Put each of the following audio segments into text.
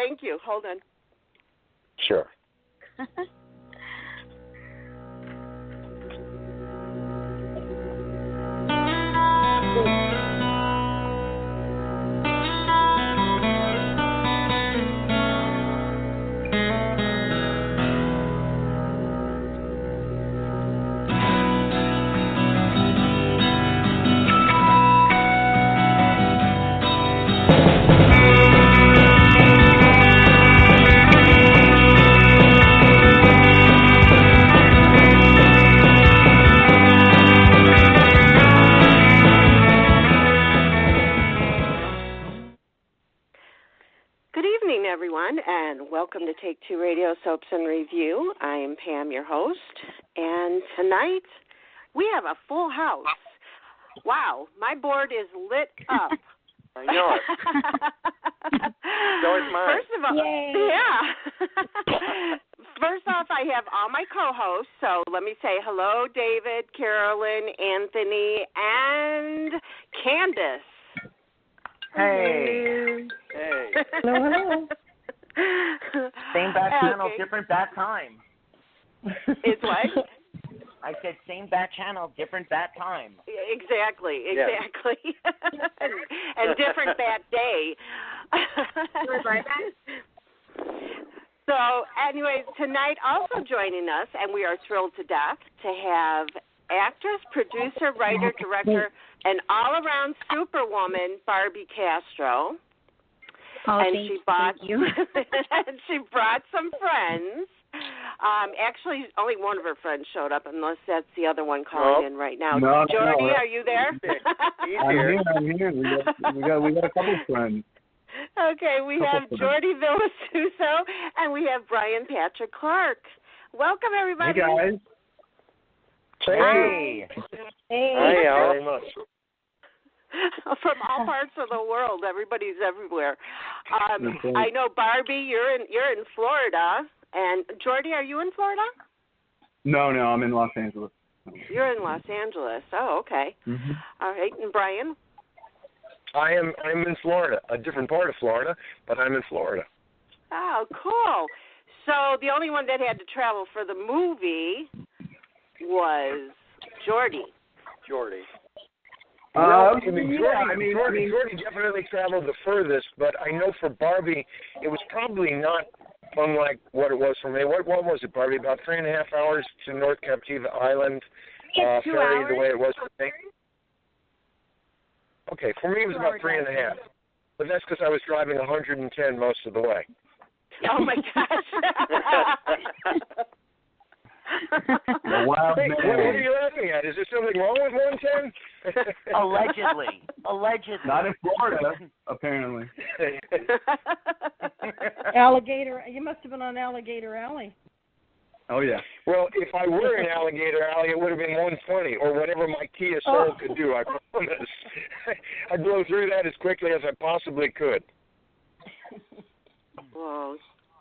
Thank you. Hold on. Sure. Welcome to Take Two Radio Soaps and Review. I am Pam, your host, and tonight we have a full house. Wow, my board is lit up. I know it. So is mine. First of all, yeah. First off, I have all my co-hosts, so let me say hello, David, CAROLYN, Anthony, and Candice. Hey. Hey. Hello. Same bat channel, different bat time. It's what? I said same bat channel, different bat time. Exactly. Yeah. and different bat day. So, anyways, tonight also joining us, and we are thrilled to death to have actress, producer, writer, director, and all-around superwoman, Barbie Castro. Oh, and thank you. and she brought some friends. Actually, only one of her friends showed up, unless that's the other one calling in right now. No, Jordi, are you there? I'm here. We got a couple of friends. Okay, we have Jordi Vilasuso, and we have Brian Patrick Clark. Welcome, everybody. Hey, guys. Hey. Hey. Hi, very much. From all parts of the world, everybody's everywhere. I know, Barbie, you're in Florida, and Jordi, are you in Florida? No, I'm in Los Angeles. You're in Los Angeles. Oh, okay. Mm-hmm. All right, and Brian? I'm in Florida, a different part of Florida, but I'm in Florida. Oh, cool. So the only one that had to travel for the movie was Jordi. Jordi. Jordi definitely traveled the furthest, but I know for Barbie, it was probably not unlike what it was for me. What was it, Barbie? About 3.5 hours to North Captiva Island, ferry, 2 hours. the way it was for me. Okay, for me it was about 3.5. But that's because I was driving 110 most of the way. Oh, my gosh. Wow, Hey, what are you laughing at? Is there something wrong with 110? Allegedly. Not in Florida, apparently. Alligator. You must have been on Alligator Alley. Oh, yeah. Well, if I were in Alligator Alley, it would have been 120 or whatever my Kia Soul could do, I promise. I'd blow through that as quickly as I possibly could. Well,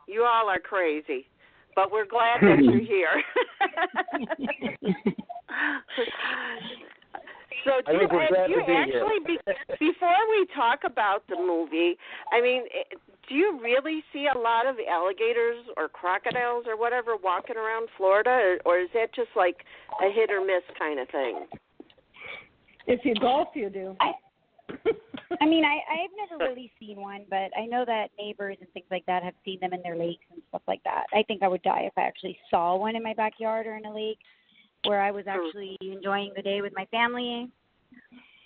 you all are crazy, but we're glad that you're here. So I think we're glad to be here. Before we talk about the movie, I mean, do you really see a lot of alligators or crocodiles or whatever walking around Florida, or is that just like a hit or miss kind of thing? If you golf, you do. I mean, I've never really seen one, but I know that neighbors and things like that have seen them in their lakes and stuff like that. I think I would die if I actually saw one in my backyard or in a lake where I was actually enjoying the day with my family.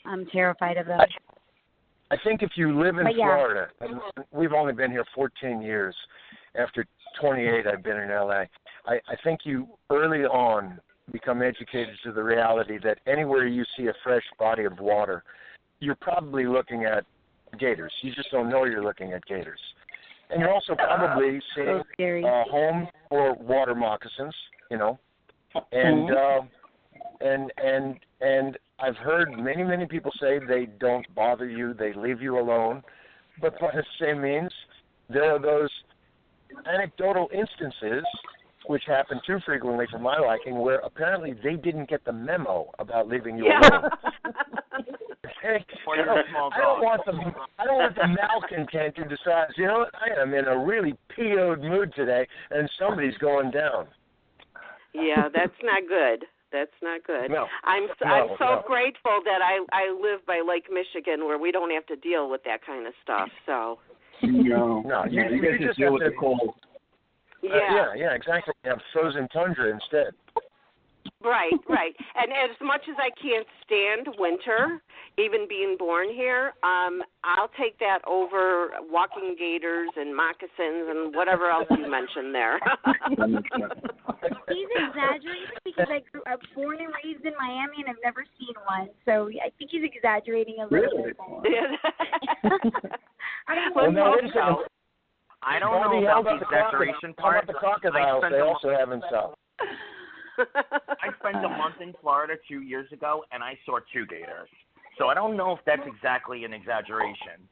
I'm terrified of them. I think if you live in Florida, and we've only been here 14 years. After 28, I've been in L.A. I think you early on become educated to the reality that anywhere you see a fresh body of water, you're probably looking at gators. You just don't know you're looking at gators. And you're also probably seeing home for water moccasins, you know. And and I've heard many people say they don't bother you, they leave you alone. But by the same means, there are those anecdotal instances, which happen too frequently for my liking, where apparently they didn't get the memo about leaving you alone. Hey, Or you're a small dog. I don't want the malcontent to decide. You know what? I am in a really PO'd mood today, and somebody's going down. Yeah, that's not good. That's not good. No. I'm so grateful that I live by Lake Michigan, where we don't have to deal with that kind of stuff. So. No, you just deal with the cold. Yeah, exactly. You have frozen tundra instead. Right. And as much as I can't stand winter, even being born here, I'll take that over walking gaiters and moccasins and whatever else you mentioned there. He's exaggerating because I grew up born and raised in Miami and I've never seen one. So I think he's exaggerating a little bit more. I don't know about the exaggeration part. How about the crocodiles they also have in South? I spent a month in Florida 2 years ago, and I saw 2 gators. So I don't know if that's exactly an exaggeration.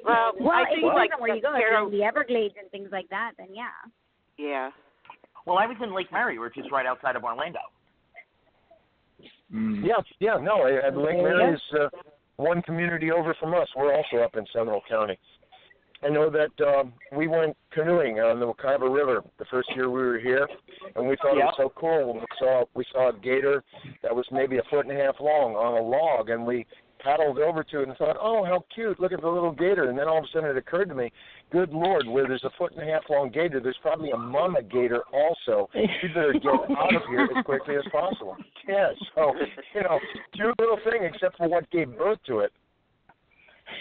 Well, I think like where you go, if you're in the Everglades and things like that, then yeah. Yeah. Well, I was in Lake Mary, which is right outside of Orlando. Lake Mary is one community over from us. We're also up in Seminole County. I know that we went canoeing on the Wekiva River the first year we were here, and we thought it was so cool when we saw a gator that was maybe 1.5 feet long on a log, and we paddled over to it and thought, oh, how cute, look at the little gator. And then all of a sudden it occurred to me, good Lord, where there's 1.5 feet long gator, there's probably a mama gator also. You better get out of here as quickly as possible. Yeah, so, cute little thing except for what gave birth to it.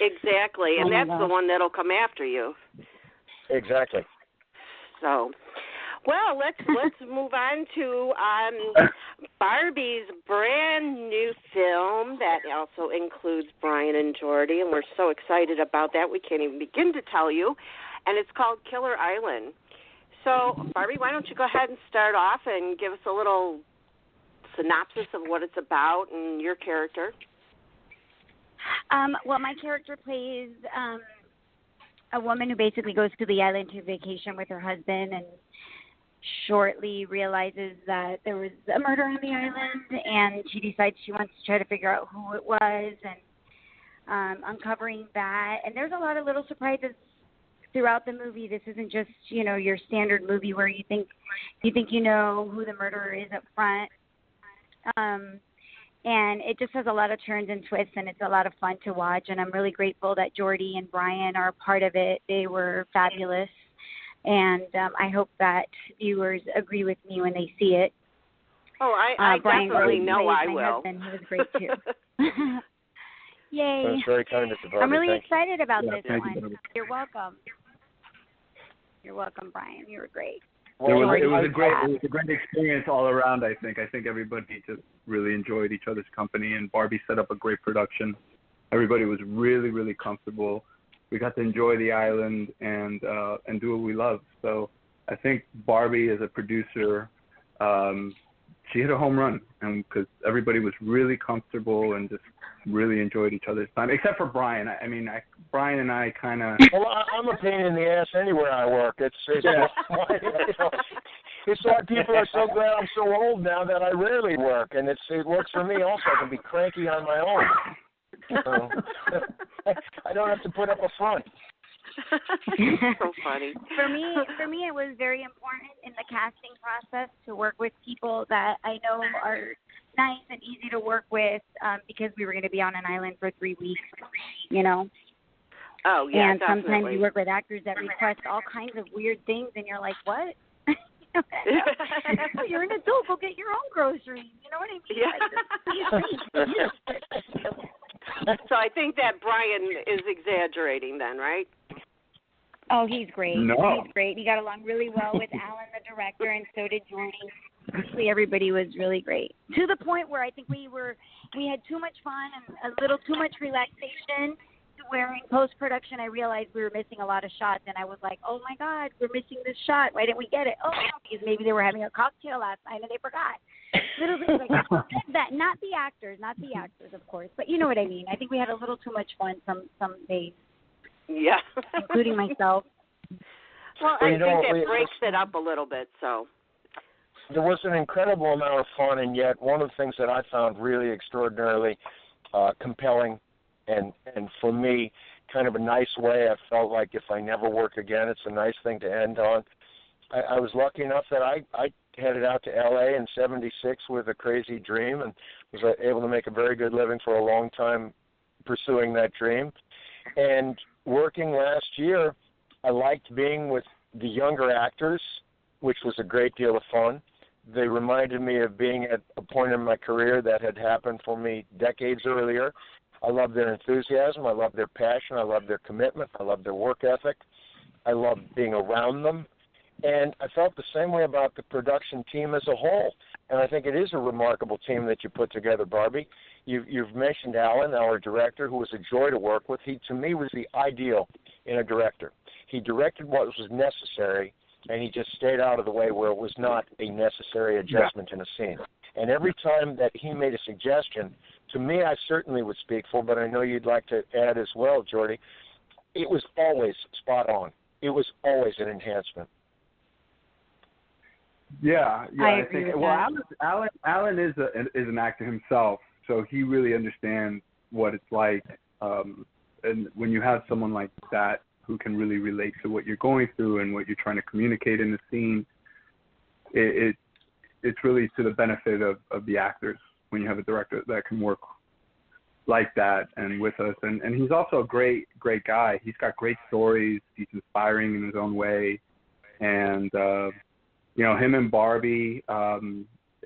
Exactly, and that's the one that'll come after you. Exactly. So, well, let's move on to Barbie's brand new film that also includes Brian and Jordi, and we're so excited about that we can't even begin to tell you. And it's called Killer Island. So, Barbie, why don't you go ahead and start off and give us a little synopsis of what it's about and your character. Well, my character plays a woman who basically goes to the island to vacation with her husband and shortly realizes that there was a murder on the island, and she decides she wants to try to figure out who it was and uncovering that. And there's a lot of little surprises throughout the movie. This isn't just, your standard movie where you think you know who the murderer is up front. And it just has a lot of turns and twists, and it's a lot of fun to watch. And I'm really grateful that Jordi and Brian are a part of it. They were fabulous. And I hope that viewers agree with me when they see it. Oh, I Brian definitely know I will. My husband, he was great, too. Yay. That's very kind of you, Barbie. I'm really Thank excited about this one. You. You're welcome. You're welcome, Brian. You were great. It was a great experience all around. I think everybody just really enjoyed each other's company, and Barbie set up a great production. Everybody was really, really comfortable. We got to enjoy the island and do what we love. So I think Barbie, as a producer, she hit a home run, and because everybody was really comfortable and just really enjoyed each other's time, except for Brian. Brian and I kind of. Well, I'm a pain in the ass anywhere I work. It's why people are so glad I'm so old now that I rarely work, and it works for me also. I can be cranky on my own. So, I don't have to put up a front. So funny. For me, it was very important in the casting process to work with people that I know are nice and easy to work with, because we were going to be on an island for 3 weeks, Oh, yeah, and definitely. sometimes you work with actors that request all kinds of weird things, and you're like, what? You're an adult. Go get your own groceries. You know what I mean? Yeah. So I think that Brian is exaggerating then, right? Oh, he's great. No. He's great. He got along really well with Alan, the director, and so did Jordi. Actually, everybody was really great. To the point where I think we had too much fun and a little too much relaxation, where in post-production I realized we were missing a lot of shots, and I was like, oh, my God, we're missing this shot. Why didn't we get it? Oh, because maybe they were having a cocktail last night and they forgot. Little things like that. Not the actors, of course, but you know what I mean. I think we had a little too much fun some days. Yeah. Including myself. Well, I think it breaks it up a little bit, so. there was an incredible amount of fun, and yet one of the things that I found really extraordinarily compelling, and for me, kind of a nice way. I felt like if I never work again, it's a nice thing to end on. I was lucky enough that I headed out to L.A. in '76 with a crazy dream, and was able to make a very good living for a long time pursuing that dream. And working last year, I liked being with the younger actors, which was a great deal of fun. They reminded me of being at a point in my career that had happened for me decades earlier. I love their enthusiasm. I love their passion. I love their commitment. I love their work ethic. I love being around them. And I felt the same way about the production team as a whole. And I think it is a remarkable team that you put together, Barbie. You've mentioned Alan, our director, who was a joy to work with. He, to me, was the ideal in a director. He directed what was necessary, and he just stayed out of the way where it was not a necessary adjustment in a scene. And every time that he made a suggestion, to me, I certainly would speak for, but I know you'd like to add as well, Jordi, it was always spot on. It was always an enhancement. Yeah, I think. Well, Alan is an actor himself, so he really understands what it's like. And when you have someone like that who can really relate to what you're going through and what you're trying to communicate in the scene, it's really to the benefit of the actors when you have a director that can work like that and with us. And he's also a great guy. He's got great stories. He's inspiring in his own way, and him and Barbie,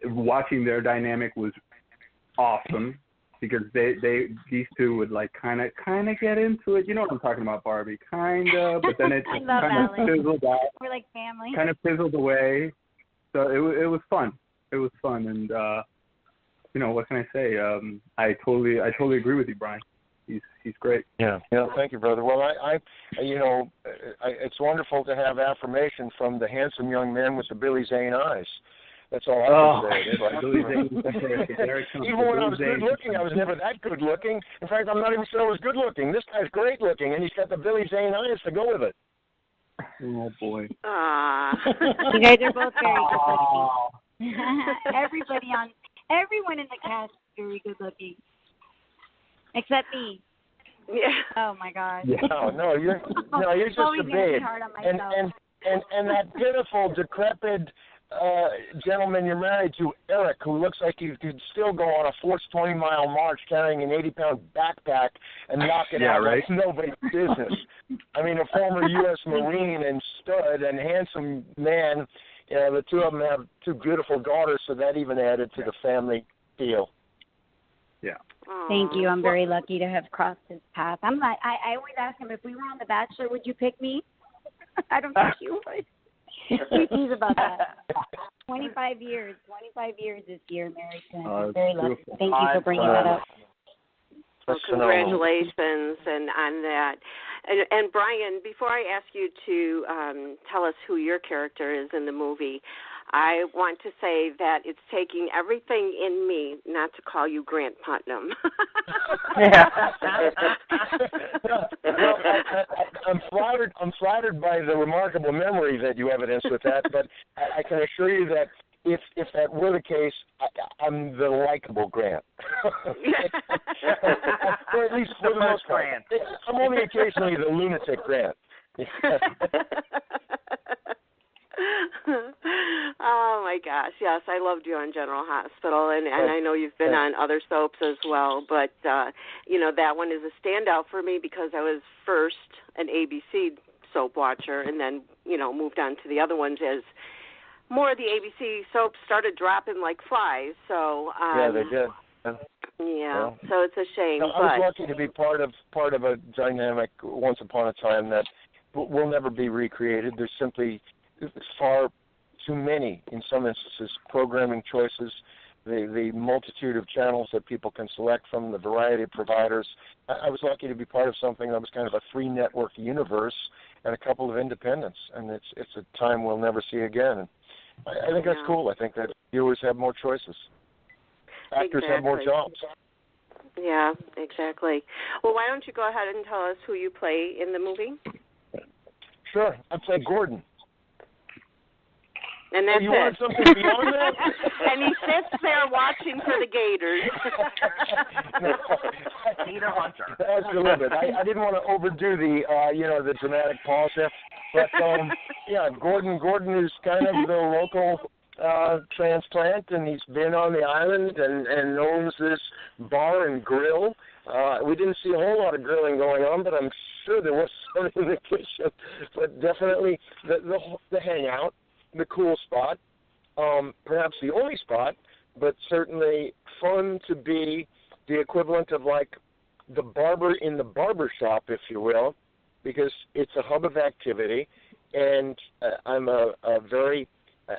watching their dynamic was awesome because these two would like kind of get into it. You know what I'm talking about, Barbie? Kind of, but then it just kind of fizzled out. We're like family. Kind of fizzled away. So it was fun. It was fun, and what can I say? I totally agree with you, Brian. He's great. Yeah. Thank you, brother. Well, it's wonderful to have affirmation from the handsome young man with the Billy Zane eyes. That's all I can say. Even when I was good looking, I was never that good looking. In fact, I'm not even sure I was good looking. This guy's great looking, and he's got the Billy Zane eyes to go with it. Oh boy. You guys are both very good looking. Everyone in the cast is very good looking. Except me. Yeah. Oh my God. Yeah. No, you're just a babe. And that pitiful, decrepit gentleman you're married to, Eric, who looks like he could still go on a forced 20-mile march carrying an 80-pound backpack and knock it out like nobody's business. I mean, a former U.S. Marine and stud and handsome man. The two of them have two beautiful daughters, so that even added to the family feel. Yeah. Thank you. I'm very lucky to have crossed his path. I always ask him, if we were on The Bachelor, would you pick me? I don't think you would. We tease about that. 25 years this year, married to him. I'm very lucky. Thank you for bringing that up. Well, congratulations on that. And Brian, before I ask you to tell us who your character is in the movie, I want to say that it's taking everything in me not to call you Grant Putnam. I'm flattered by the remarkable memory that you evidence with that, but I can assure you that if that were the case, I'm the likable Grant. Or at least for the most part. I'm only occasionally the lunatic Grant. Oh my gosh, yes, I loved you on General Hospital, and I know you've been on other soaps as well, but that one is a standout for me because I was first an ABC soap watcher and then moved on to the other ones as more of the ABC soaps started dropping like flies. So they did. Yeah, so it's a shame. I was lucky to be part of a dynamic once upon a time that will never be recreated. There's simply far too many, in some instances, programming choices, the multitude of channels that people can select from, the variety of providers. I was lucky to be part of something that was kind of a three-network universe and a couple of independents, and it's a time we'll never see again. I think that's cool. I think that viewers have more choices. Actors have more jobs. Yeah, exactly. Well, why don't you go ahead and tell us who you play in the movie? Sure. I play Gordon. And that's you it. want something beyond that? And he sits there watching for the gators. Gator hunter. That's the limit. I didn't want to overdo the the dramatic pause there, but yeah, Gordon is kind of the local transplant, and he's been on the island and owns this bar and grill. We didn't see a whole lot of grilling going on, but I'm sure there was some in the kitchen. But definitely the hangout, the cool spot, perhaps the only spot, but certainly fun to be the equivalent of like the barber in the barber shop, if you will, because it's a hub of activity, and I'm a very,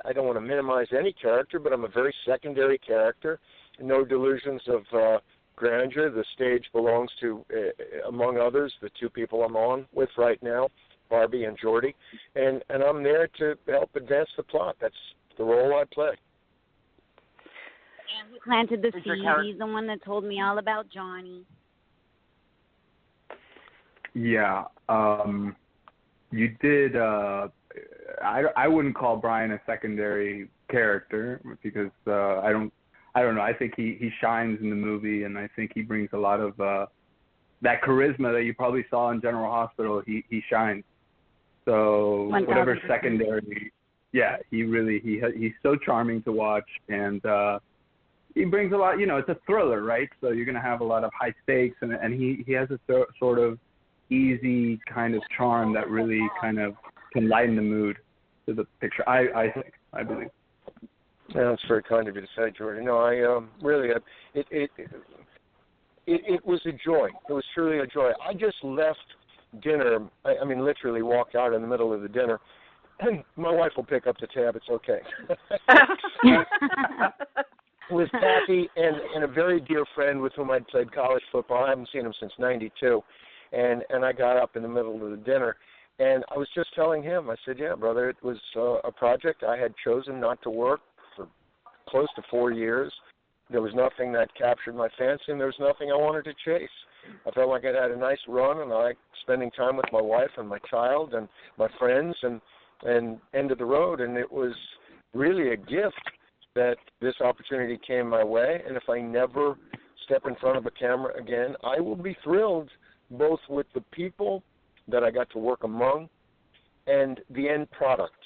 I don't want to minimize any character, but I'm a very secondary character. No delusions of grandeur. The stage belongs to, among others, the two people I'm on with right now, Barbie and Jordi, and I'm there to help advance the plot. That's the role I play. And he planted the seed. He's the one that told me all about Johnny. Yeah, you did. I wouldn't call Brian a secondary character because I don't know. I think he shines in the movie, and I think he brings a lot of that charisma that you probably saw in General Hospital. He shines. So 1,000%. Whatever secondary, yeah, he's so charming to watch, and he brings a lot. It's a thriller, right? So you're gonna have a lot of high stakes, and he has a sort of easy kind of charm that really kind of can lighten the mood to the picture. I believe. Yeah, that's very kind of you to say, Jordi. No, it was a joy. It was truly a joy. I just left dinner. I mean, literally walked out in the middle of the dinner, and my wife will pick up the tab. It's okay. With Kathy and a very dear friend with whom I'd played college football. I haven't seen him since '92, and I got up in the middle of the dinner, and I was just telling him. I said, "Yeah, brother, it was a project I had chosen not to work for close to 4 years. There was nothing that captured my fancy, and there was nothing I wanted to chase. I felt like I'd had a nice run, and I liked spending time with my wife and my child and my friends, and end of the road. And it was really a gift that this opportunity came my way. And if I never step in front of a camera again, I will be thrilled both with the people that I got to work among and the end product,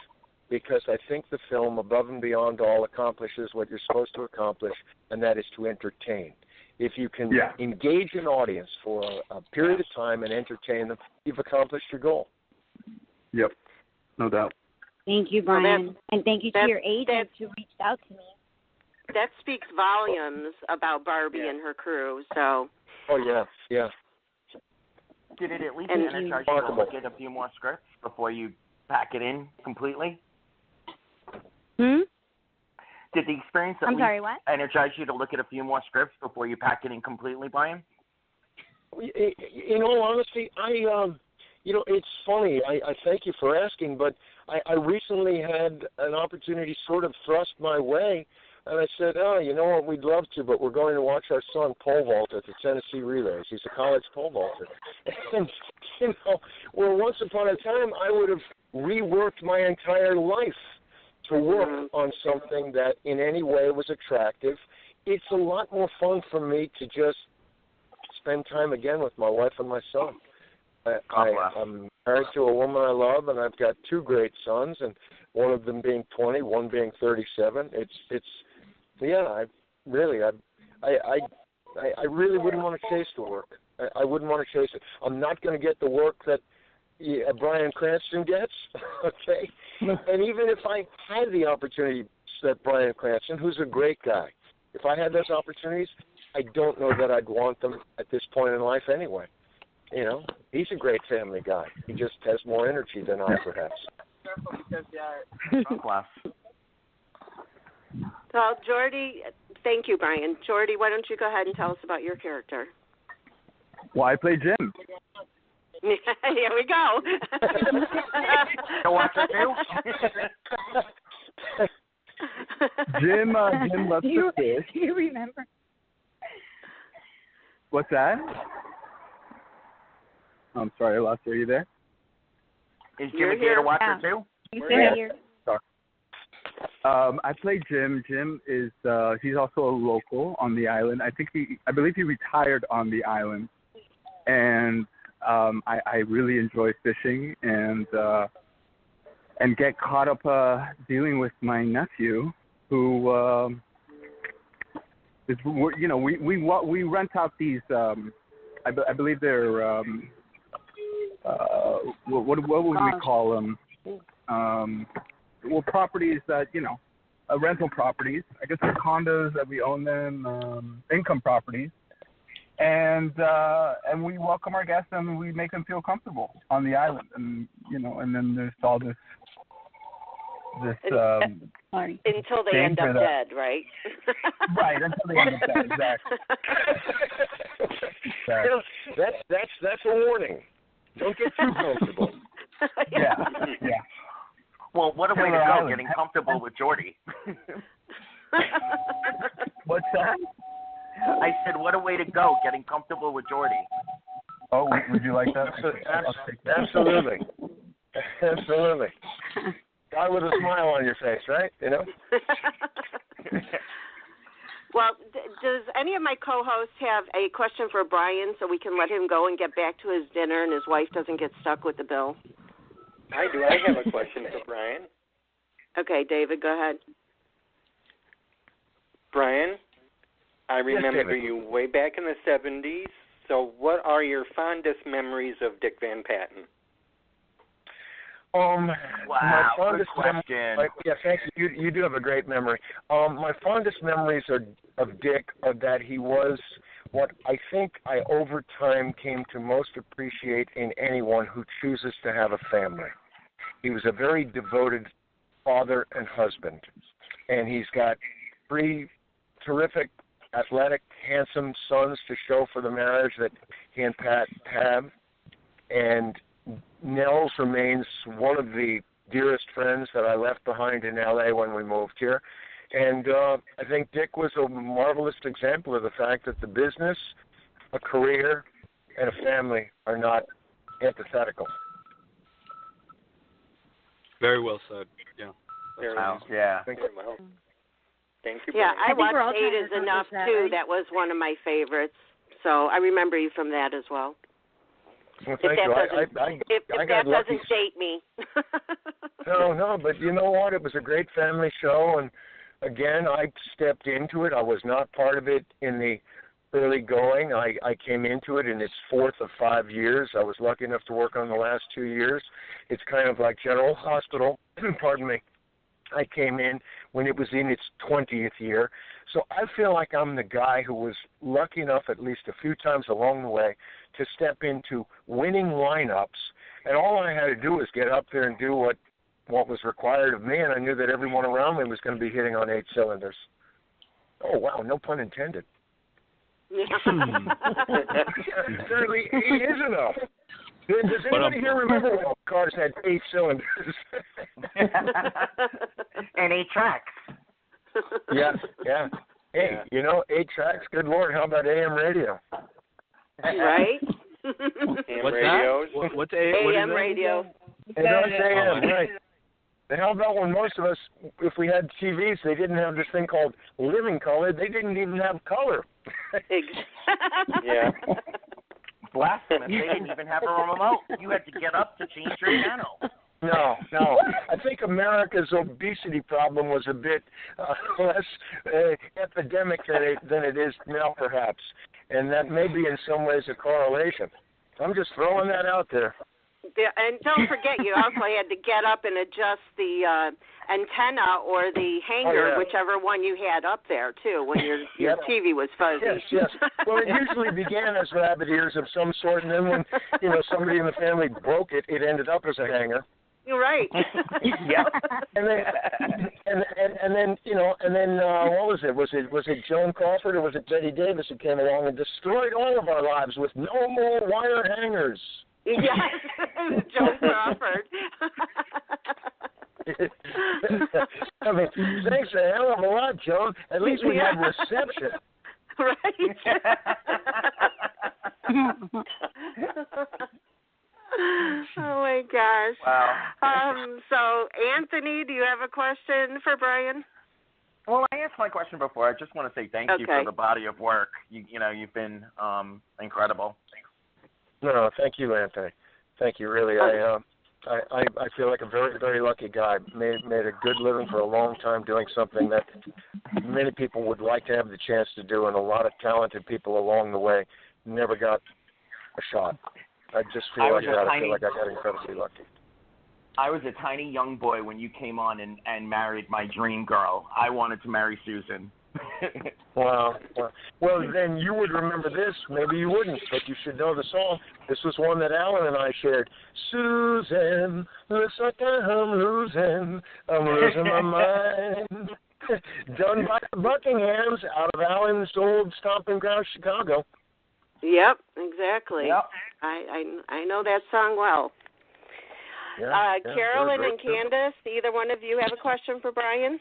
because I think the film, above and beyond all, accomplishes what you're supposed to accomplish, and that is to entertain. If you can engage an audience for a period of time and entertain them, you've accomplished your goal. Yep, no doubt. Thank you, Brian. And thank you to your agent who reached out to me. That speaks volumes about Barbie and her crew. So. Oh, yeah. Did it at least energize you to look at a few more scripts before you pack it in completely? Did the experience at least energize you to look at a few more scripts before you pack it in completely, Brian? In all honesty, it's funny. I thank you for asking, but I recently had an opportunity sort of thrust my way, and I said, you know what, we'd love to, but we're going to watch our son pole vault at the Tennessee Relays. He's a college pole vaulter. And, once upon a time, I would have reworked my entire life to work on something that in any way was attractive. It's a lot more fun for me to just spend time again with my wife and my son. I'm married to a woman I love, and I've got two great sons, and one of them being 20, one being 37. I really wouldn't want to chase the work. I wouldn't want to chase it. I'm not going to get the work that Bryan Cranston gets, okay? And even if I had the opportunity that Bryan Cranston, who's a great guy, if I had those opportunities, I don't know that I'd want them at this point in life anyway. He's a great family guy. He just has more energy than I, perhaps. So, Jordi, thank you, Brian. Jordi, why don't you go ahead and tell us about your character? Well, I play Jim. Here we go. Go watch it too. Jim loves to fish. Do you remember? What's that? I'm sorry, I lost you. Are you there? Is Jim a gator watcher too? You still here? Sorry. I play Jim. Jim is he's also a local on the island. I believe he retired on the island, and I really enjoy fishing and get caught up dealing with my nephew who is, you know, we rent out these I believe they're what would we call them? Well, properties that, you know, rental properties. I guess they're condos that we own them, income properties. And we welcome our guests and we make them feel comfortable on the island. And, you know, and then there's all this until they end up dead, right? Right, until they end up dead, exactly. You know, that's a warning. Don't get too comfortable. Yeah. Well, what a way to go, getting comfortable with Jordi. What's that? I said, what a way to go, getting comfortable with Jordi. Oh, would you like that? Absolutely. Absolutely. Guy with a smile on your face, right? You know? Well, does any of my co-hosts have a question for Brian so we can let him go and get back to his dinner and his wife doesn't get stuck with the bill? I do. I have a question for Brian. Okay, David, go ahead. Brian, I remember David. you way back in the 70s. So what are your fondest memories of Dick Van Patten? Wow, my fondest good question. Yeah, thank you. You do have a great memory. My fondest memories of Dick are that he was what I think I over time came to most appreciate in anyone who chooses to have a family. He was a very devoted father and husband, and he's got 3 terrific, athletic, handsome sons to show for the marriage that he and Pat have, and Nels remains one of the dearest friends that I left behind in L.A. when we moved here. And I think Dick was a marvelous example of the fact that the business, a career, and a family are not antithetical. Very well said. Yeah. Very Wow. well. Yeah. Very well. Thank you, Yeah, Brian. I watched 8 is Enough, too. That was one of my favorites. So I remember you from that as well. Well, thank you. If I that got lucky. doesn't date me. No, but you know what? It was a great family show, and again, I stepped into it. I was not part of it in the early going. I came into it in its 4th of 5 years. I was lucky enough to work on the last 2 years. It's kind of like General Hospital. Pardon me. I came in when it was in its 20th year. So I feel like I'm the guy who was lucky enough at least a few times along the way to step into winning lineups. And all I had to do was get up there and do what was required of me, and I knew that everyone around me was going to be hitting on 8 cylinders. Oh, wow, no pun intended. Certainly 8 is enough. Does anybody here remember when cars had 8 cylinders? And 8 tracks. Yeah. Hey, you know, 8 tracks, good Lord, how about AM radio? Right? What's radios. That? What's AM radio? That's AM, right. And how about when most of us, if we had TVs, they didn't have this thing called living color. They didn't even have color. Yeah. Blasphemous. They didn't even have a remote. You had to get up to change your channel. No. I think America's obesity problem was a bit less epidemic than it is now, perhaps. And that may be in some ways a correlation. I'm just throwing that out there. Yeah, and don't forget, you also had to get up and adjust the antenna or the hanger, whichever one you had up there, too, when your TV was fuzzy. Yes. Well, it usually began as rabbit ears of some sort, and then when somebody in the family broke it, it ended up as a hanger. You're right. Yep. And then what was it? Was it Joan Crawford or was it Betty Davis who came along and destroyed all of our lives with no more wire hangers? Yes, Joan Crawford. I mean, thanks a hell of a lot, Joan. At least we had reception. Right. Oh my gosh. Wow. So, Anthony, do you have a question for Brian? Well, I asked my question before. I just want to say thank you for the body of work. You've been incredible. No, thank you, Anthony. Thank you, really. I feel like a very, very lucky guy. Made a good living for a long time doing something that many people would like to have the chance to do, and a lot of talented people along the way never got a shot. I just feel like that. I feel like I got incredibly lucky. I was a tiny young boy when you came on and married my dream girl. I wanted to marry Susan. Wow. Well, then you would remember this. Maybe you wouldn't, but you should know the song. This was one that Alan and I shared. Susan, looks like I'm losing my mind. Done by the Buckinghams out of Alan's old stomping ground, Chicago. Yep, exactly. Yep. I know that song well. Yeah, Carolyn and Candice, either one of you have a question for Brian?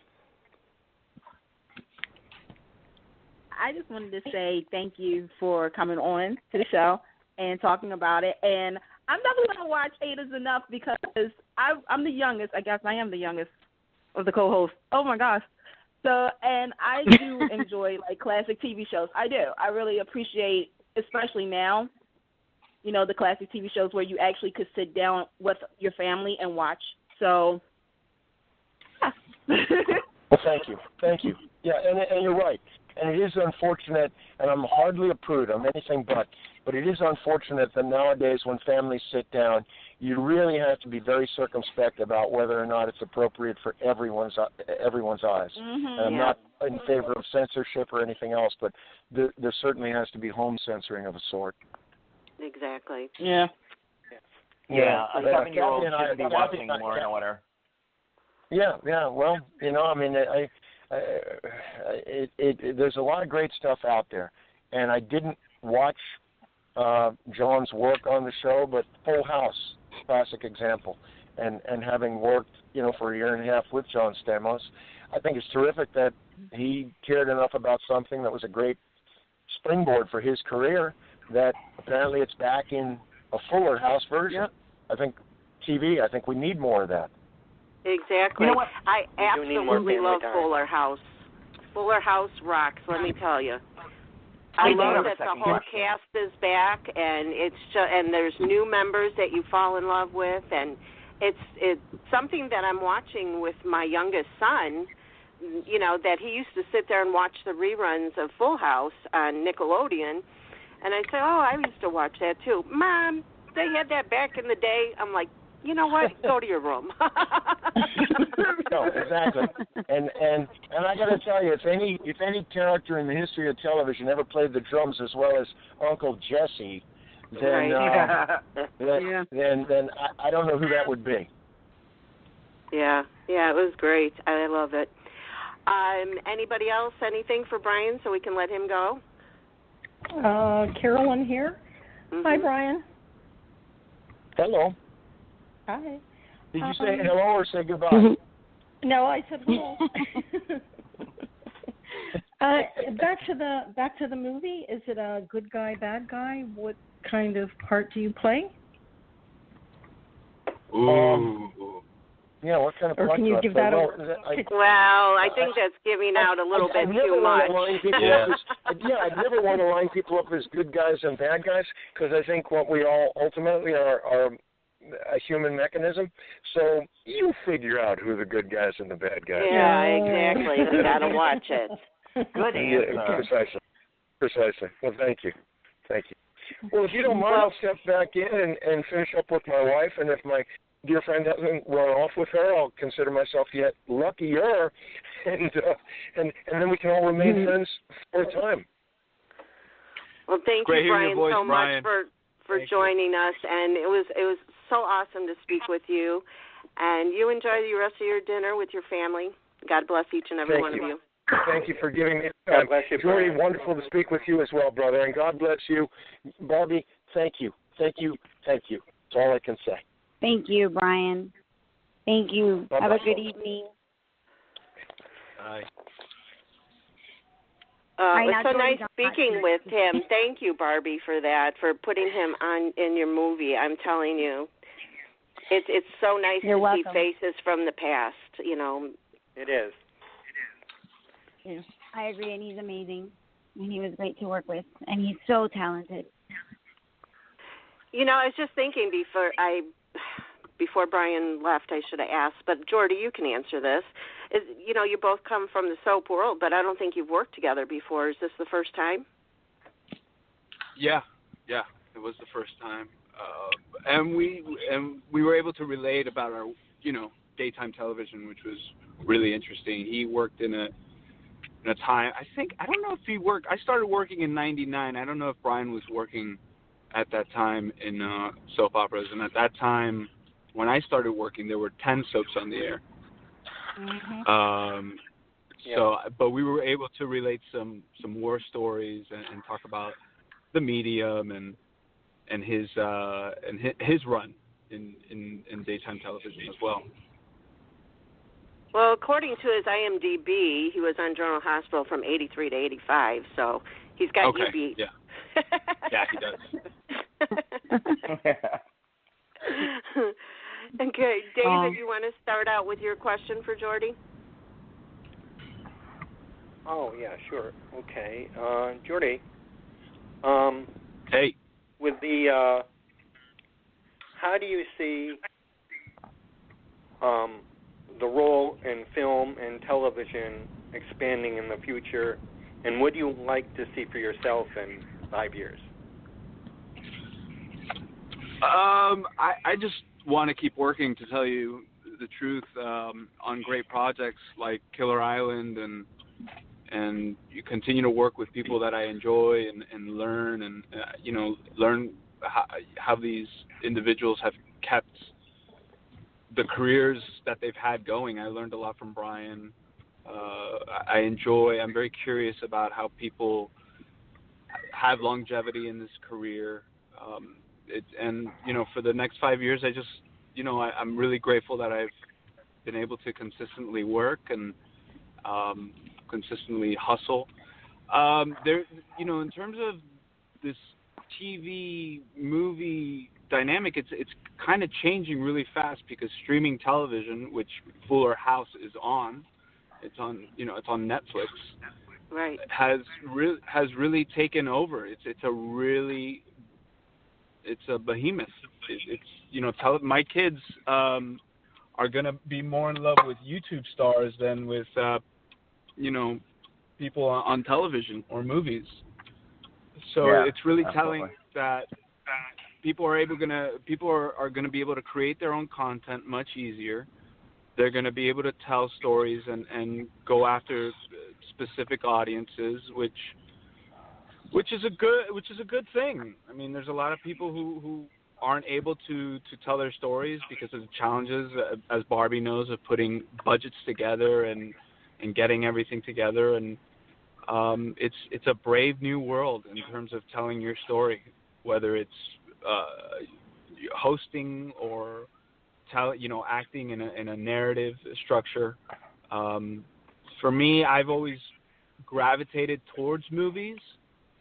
I just wanted to say thank you for coming on to the show and talking about it. And I'm definitely going to watch 8 is Enough because I'm the youngest. I guess I am the youngest of the co-hosts. Oh, my gosh. So, and I do enjoy, like, classic TV shows. I do. I really appreciate, especially now, the classic TV shows where you actually could sit down with your family and watch. So, yeah. Well, thank you. Yeah, and you're right. And it is unfortunate, and I'm hardly a prude, I'm anything but it is unfortunate that nowadays when families sit down, you really have to be very circumspect about whether or not it's appropriate for everyone's eyes. Mm-hmm, and I'm not in favor of censorship or anything else, but there certainly has to be home censoring of a sort. Exactly. Yeah. Yeah, a 7-year-old Kathy and I should be watching Law and Order. Yeah. Well, I mean, there's a lot of great stuff out there, and I didn't watch John's work on the show, but Full House, classic example, and having worked for a year and a half with John Stamos, I think it's terrific that he cared enough about something that was a great springboard for his career that apparently it's back in a Fuller House version. Yep. I think we need more of that. Exactly. You know what? I absolutely love time. Fuller House. Fuller House rocks, let me tell you. I I do love have a that the second whole question. cast is back, and and there's new members that you fall in love with, and it's something that I'm watching with my youngest son. That he used to sit there and watch the reruns of Full House on Nickelodeon, and I say, "Oh, I used to watch that too, Mom. They had that back in the day." I'm like, you know what? Go to your room. No, exactly. And I got to tell you, if any character in the history of television ever played the drums as well as Uncle Jesse, then then I don't know who that would be. Yeah, it was great. I love it. Anybody else? Anything for Brian so we can let him go? Carolyn here. Mm-hmm. Hi, Brian. Hello. Hi. Did you say hello or say goodbye? No, I said hello. Back to the movie. Is it a good guy, bad guy? What kind of part do you play? Yeah, what kind of part? Or can you give that Well, I think that's giving out a little bit too much. I'd never want to line people up as good guys and bad guys because I think what we all ultimately are a human mechanism. So you figure out who the good guys and the bad guys are. Yeah, exactly. You gotta watch it. Good answer. Yeah, precisely. Well, thank you. Well, if you don't mind, I'll step back in and finish up with my wife, and if my dear friend hasn't run off with her, I'll consider myself yet luckier, and then we can all remain friends for a time. Well, thank Great you, hearing your Brian, voice, so Brian. much for joining us, and it was so awesome to speak with you. And you enjoy the rest of your dinner with your family. God bless each and every one of you. Thank you for giving me God bless you, Jordi, Brian. wonderful to speak with you as well, brother, and God bless you. Barbie, thank you. That's all I can say. Thank you, Brian. Thank you. Bye-bye. Have a good evening. Bye. It was so nice speaking with him. Thank you, Barbie, for that, for putting him on in your movie. I'm telling you, It's so nice You're to welcome. see faces from the past, you know. It is. Yeah, I agree, and he's amazing, and he was great to work with, and he's so talented. You know, I was just thinking before Brian left, I should have asked, but Jordi, you can answer this. You know, you both come from the soap world, but I don't think you've worked together before. Is this the first time? Yeah, it was the first time, and we were able to relate about our, daytime television, which was really interesting. He worked in a time. I don't know if he worked. I started working in '99. I don't know if Brian was working at that time in soap operas, and at that time, when I started working, there were 10 soaps on the air. Mm-hmm. So, but we were able to relate some war stories and talk about the medium and his run in daytime television as well. Well, according to his IMDb, he was on General Hospital from '83 to '85, so he's got you beat. Yeah. Yeah, he does. Okay, David, you want to start out with your question for Jordi? Oh, yeah, sure. Okay. Jordi. Hey. With the, how do you see the role in film and television expanding in the future, and what do you like to see for yourself in 5 years? I just want to keep working, to tell you the truth, on great projects like Killer Island, and you continue to work with people that I enjoy and learn, and learn how these individuals have kept the careers that they've had going. I learned a lot from Brian. I'm very curious about how people have longevity in this career. For the next 5 years, I just, I'm really grateful that I've been able to consistently work and consistently hustle. In terms of this TV movie dynamic, it's kind of changing really fast, because streaming television, which Fuller House is on, it's on Netflix, right, has really taken over. It's a behemoth. My kids are gonna be more in love with YouTube stars than with people on television or movies. So it's really telling that people are gonna be able to create their own content much easier. They're gonna be able to tell stories and go after specific audiences, which is a good thing. I mean, there's a lot of people who aren't able to tell their stories because of the challenges, as Barbie knows, of putting budgets together and getting everything together. And it's a brave new world in terms of telling your story, whether it's hosting or acting in a narrative structure. For me, I've always gravitated towards movies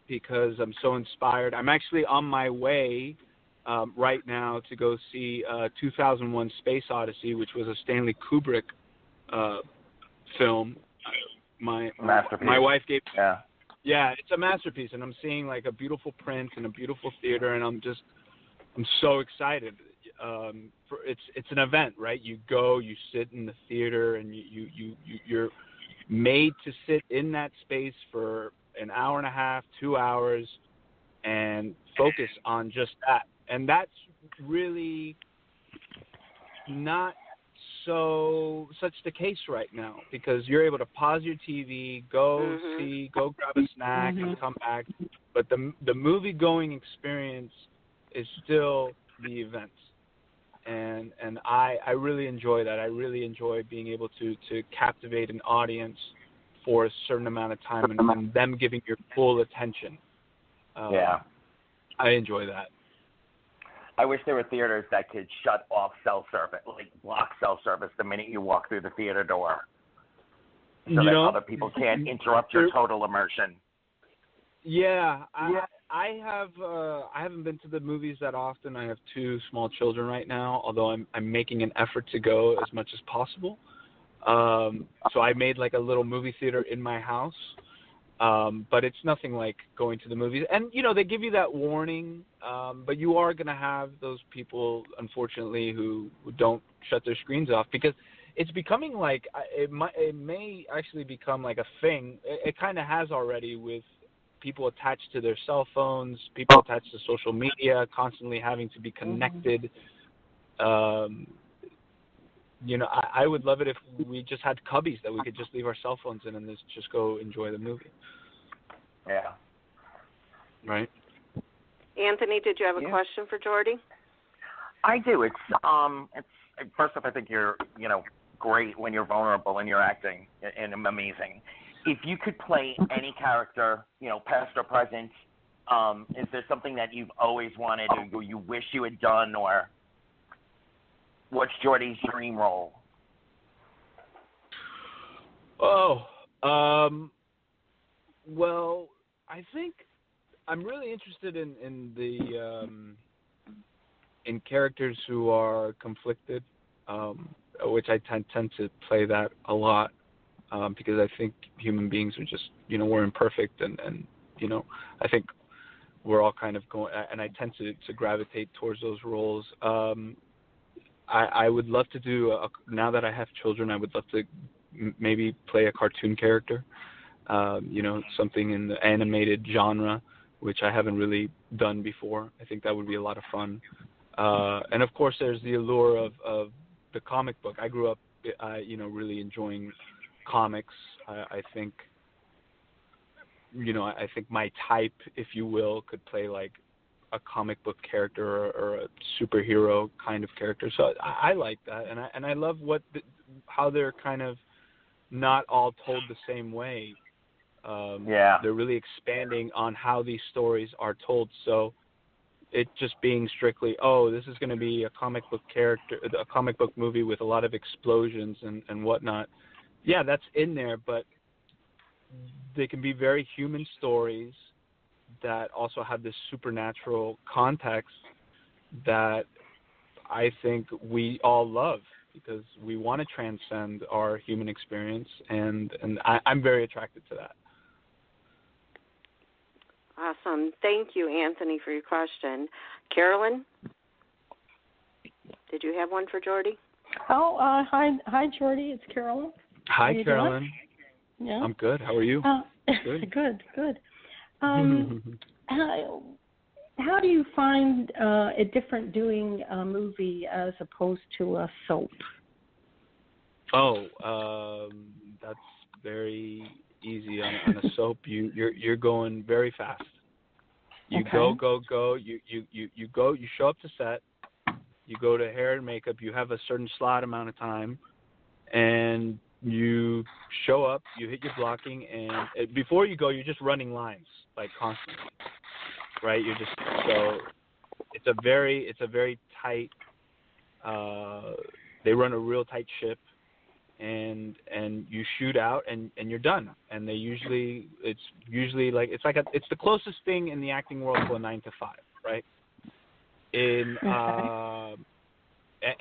because I'm so inspired. I'm actually on my way right now to go see 2001: Space Odyssey, which was a Stanley Kubrick film. Masterpiece. My wife gave. Yeah, it's a masterpiece, and I'm seeing like a beautiful print in a beautiful theater, and I'm so excited. It's an event, right? You go, you sit in the theater, and you're made to sit in that space for an hour and a half, 2 hours, and focus on just that. And that's really not such the case right now, because you're able to pause your TV, go grab a snack, and come back. But the movie going experience is still the event. And I really enjoy that. I really enjoy being able to captivate an audience for a certain amount of time and them giving your full attention. I enjoy that. I wish there were theaters that could shut off cell service, like block cell service the minute you walk through the theater door, so that other people can't interrupt your total immersion. Yeah, I haven't been to the movies that often. I have 2 small children right now, although I'm making an effort to go as much as possible. So I made like a little movie theater in my house. But it's nothing like going to the movies. And, they give you that warning, but you are going to have those people, unfortunately, who don't shut their screens off, because it's becoming like, it may actually become like a thing. It kind of has already, with people attached to their cell phones, people attached to social media, constantly having to be connected. I would love it if we just had cubbies that we could just leave our cell phones in and just go enjoy the movie. Yeah. Right. Anthony, did you have a question for Jordi? I do. It's first off, I think you're great when you're vulnerable and you're acting, and amazing. If you could play any character, past or present, is there something that you've always wanted, or you wish you had done, or what's Jordi's dream role? Well, I think I'm really interested in characters who are conflicted, which I tend to play that a lot, because I think human beings are just, we're imperfect, and I think we're all kind of going, and I tend to gravitate towards those roles. I would love to do, now that I have children, I would love to maybe play a cartoon character, something in the animated genre, which I haven't really done before. I think that would be a lot of fun. And of course, there's the allure of the comic book. I grew up, really enjoying comics. I think, I think my type, if you will, could play like a comic book character or a superhero kind of character. So I like that, and I love how they're kind of not all told the same way. They're really expanding on how these stories are told. So it just being strictly, this is going to be a comic book character, a comic book movie with a lot of explosions and whatnot. Yeah, that's in there, but they can be very human stories that also have this supernatural context that I think we all love, because we want to transcend our human experience, and I'm very attracted to that. Awesome. Thank you, Anthony, for your question. CAROLYN, did you have one for Jordi? Hi, Jordi. It's CAROLYN. Hi, CAROLYN. Yeah. I'm good. How are you? Good. Good. How do you find it different doing a movie as opposed to a soap? That's very easy. On a soap, you're going very fast. You go. You go. You show up to set. You go to hair and makeup. You have a certain slot amount of time, and you show up. You hit your blocking, and before you go, you're just running lines like constantly. Right? You're just so. It's a very tight. They run a real tight ship. And you shoot out and you're done. And it's usually like it's the closest thing in the acting world to a 9 to 5, right?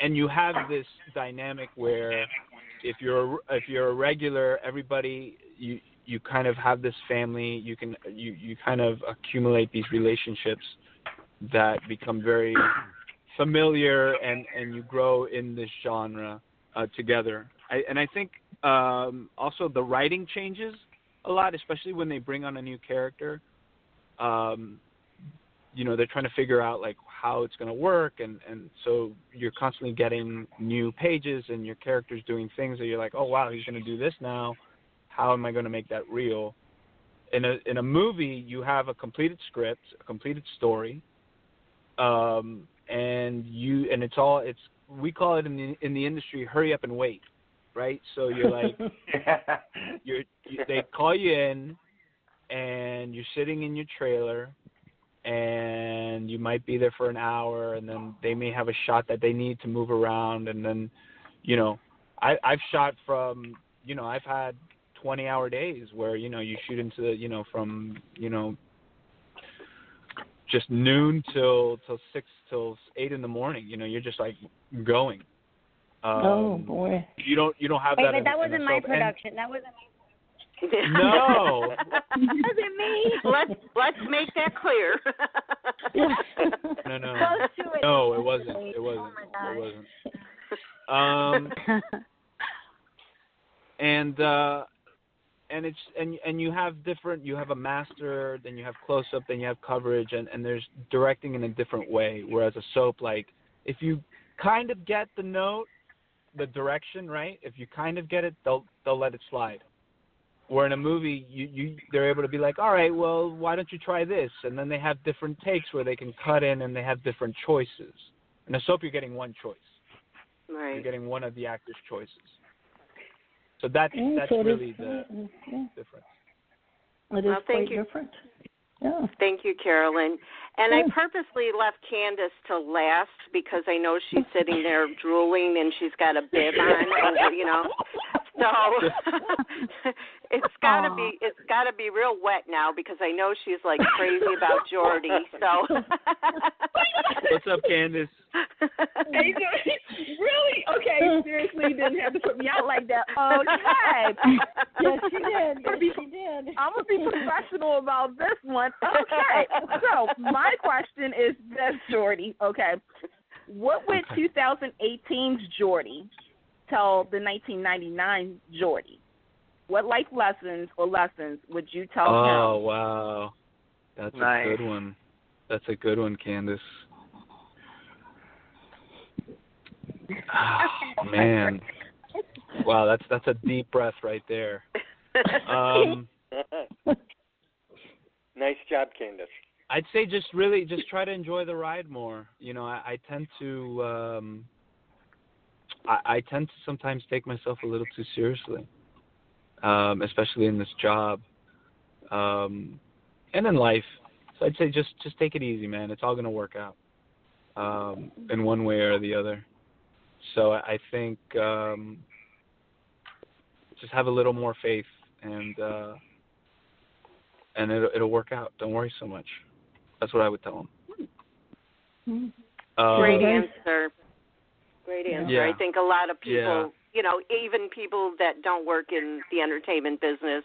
And you have this dynamic where if you're a regular, everybody you kind of have this family. You kind of accumulate these relationships that become very familiar, and you grow in this genre together. I think also the writing changes a lot, especially when they bring on a new character. They're trying to figure out like how it's going to work, and so you're constantly getting new pages and your character's doing things that you're like, oh wow, he's going to do this now. How am I going to make that real? In a movie, you have a completed script, a completed story, and we call it in the industry, hurry up and wait. Right, so you're like, they call you in, and you're sitting in your trailer, and you might be there for an hour, and then they may have a shot that they need to move around, and then, I've shot from, I've had 20-hour days where you shoot into from just noon till 8 in the morning. You know, you're just like going. Oh boy. You don't have Wait, that. but that wasn't my production. That wasn't my. No. Wasn't me. Let's make that clear. No. Close to it. No, it wasn't. It wasn't. Oh my gosh. It wasn't. And it's and you have different. You have a master, then you have close up, then you have coverage, and there's directing in a different way. Whereas a soap, like if you kind of get the note, the direction, right? If you kind of get it, they'll let it slide. Where in a movie, they're able to be like, all right, well, why don't you try this? And then they have different takes where they can cut in, and they have different choices. In a soap, you're getting one choice. Right. You're getting one of the actor's choices. So that's so really the difference. It is quite different. Yeah. Thank you, Carolyn. And I purposely left Candice to last because I know she's sitting there drooling and she's got a bib on, you know. So it's gotta be real wet now because I know she's like crazy about Jordi. So what's up, Candice? Hey, really? Okay, seriously, you didn't have to put me out like that. Okay. Yes, she did. She did. I'm gonna be professional about this one. Okay. So my question is this, Jordi. Okay. What would 2018's Jordi tell the 1999 Jordi? What life lessons would you tell him? Oh, wow. That's a good one. That's a good one, Candice. Oh, man. Wow, that's a deep breath right there. Nice job, Candice. I'd say just try to enjoy the ride more. You know, I tend to I tend to sometimes take myself a little too seriously, especially in this job, and in life. So I'd say just take it easy, man. It's all gonna work out, in one way or the other. So I think just have a little more faith, and it'll work out. Don't worry so much. That's what I would tell him. Great answer. Great answer. Yeah. I think a lot of people, you know, even people that don't work in the entertainment business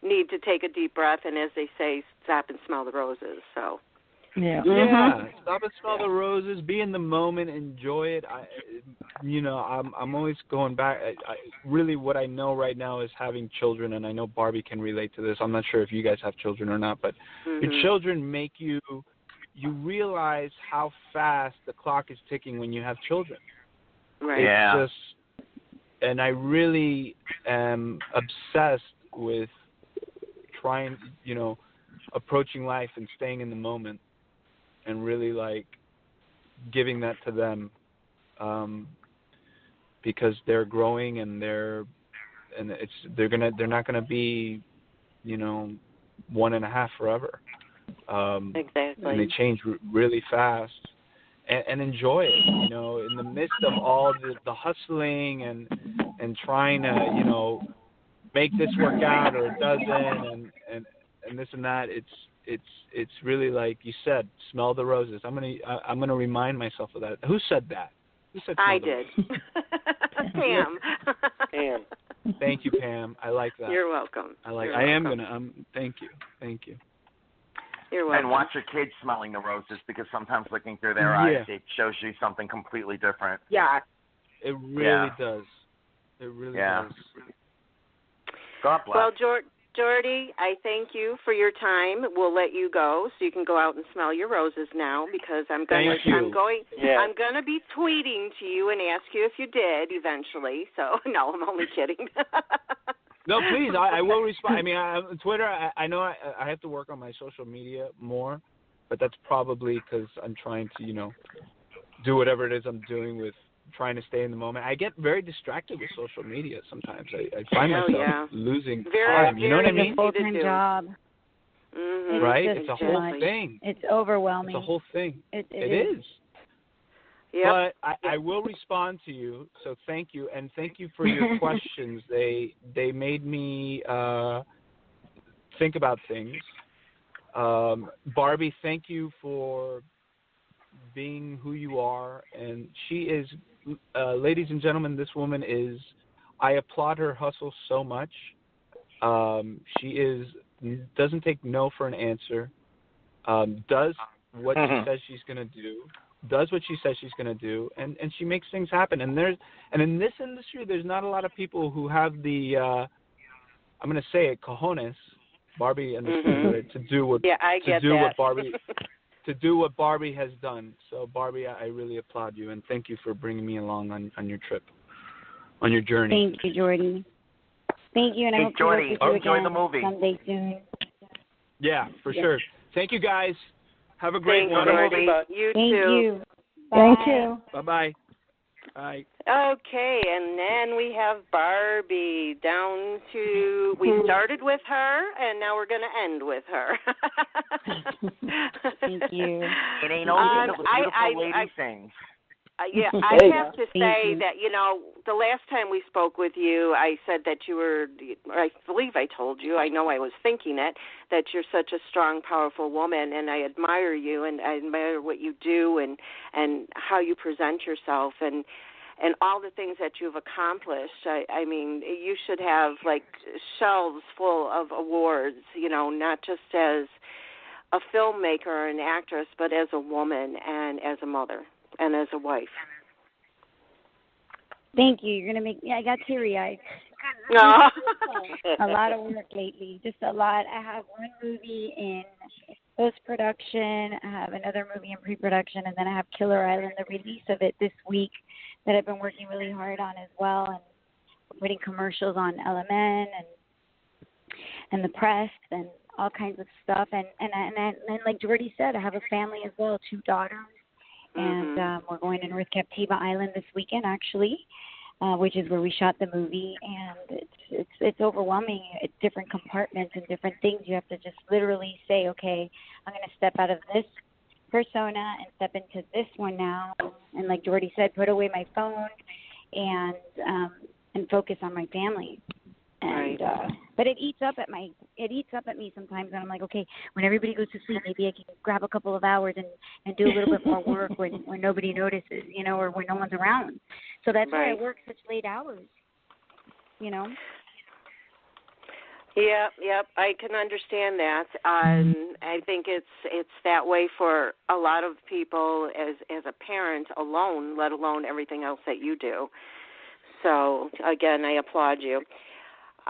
need to take a deep breath and, as they say, stop and smell the roses. So. Yeah. Stop and smell the roses. Be in the moment. Enjoy it. I'm always going back. Really, what I know right now is having children, and I know Barbie can relate to this. I'm not sure if you guys have children or not, but your children make you realize how fast the clock is ticking when you have children. Right. It's just, and I really am obsessed with trying, approaching life and staying in the moment. And really like giving that to them, because they're growing and they're not gonna be, 1.5 forever. Exactly. And they change really fast. And enjoy it, in the midst of all the hustling and trying to, make this work out or it doesn't and this and that. It's really like you said, smell the roses. I'm gonna remind myself of that. Who said that? Who said I did. Pam. Pam. Thank you, Pam. I like that. You're welcome. Thank you. You're welcome. And watch your kids smelling the roses, because sometimes looking through their eyes, it shows you something completely different. Yeah. It really does. It really does. God bless. Well, Jordi, I thank you for your time. We'll let you go so you can go out and smell your roses now, because I'm going to be tweeting to you and ask you if you did eventually. So no, I'm only kidding. No, please, I will respond. I mean, Twitter, I know I have to work on my social media more, but that's probably because I'm trying to, do whatever it is I'm doing with trying to stay in the moment. I get very distracted with social media sometimes. I find myself losing time. You know what I mean? It's a full-time job. Mm-hmm. Right? It's a whole thing. It's overwhelming. It's a whole thing. It is. Yep. But I will respond to you, so thank you. And thank you for your questions. They made me think about things. Barbie, thank you for being who you are. And she is, ladies and gentlemen, this woman is, I applaud her hustle so much. She doesn't take no for an answer, does what she says she's going to do, and she makes things happen. And in this industry, there's not a lot of people who have the, I'm going to say it, cojones. Barbie understands it, to do what what Barbie has done. So Barbie, I really applaud you, and thank you for bringing me along on your trip, on your journey. Thank you, Jordi. Thank you, and I hope Jordi, to enjoy again the movie someday soon. Yeah, for sure. Thank you, guys. Have a great one. You Thank too. you. Thank you. Bye-bye. Bye. Okay, and then we have Barbie down to, we started with her, and now we're going to end with her. Thank you. It ain't always the beautiful lady sings. Yeah, I have to say that, the last time we spoke with you, I said that you were, I believe I told you, I know I was thinking it, that you're such a strong, powerful woman, and I admire you, and I admire what you do and how you present yourself, and all the things that you've accomplished. I mean, you should have, shelves full of awards, not just as a filmmaker or an actress, but as a woman and as a mother. And as a wife. Thank you. You're going to make me, I got teary-eyed. No. A lot of work lately, just a lot. I have one movie in post-production. I have another movie in pre-production, and then I have Killer Island, the release of it this week that I've been working really hard on as well, and putting commercials on LMN and the press and all kinds of stuff. And like Jordi said, I have a family as well, 2 daughters. And we're going to North Captiva Island this weekend, actually, which is where we shot the movie. And it's overwhelming. It's different compartments and different things. You have to just literally say, okay, I'm going to step out of this persona and step into this one now. And like Jordi said, put away my phone and focus on my family. And but it eats up at me sometimes, and I'm like, okay, when everybody goes to sleep, maybe I can grab a couple of hours and do a little bit more work when nobody notices, or when no one's around. So that's why I work such late hours, Yep, I can understand that. I think it's that way for a lot of people as a parent alone, let alone everything else that you do. So again, I applaud you.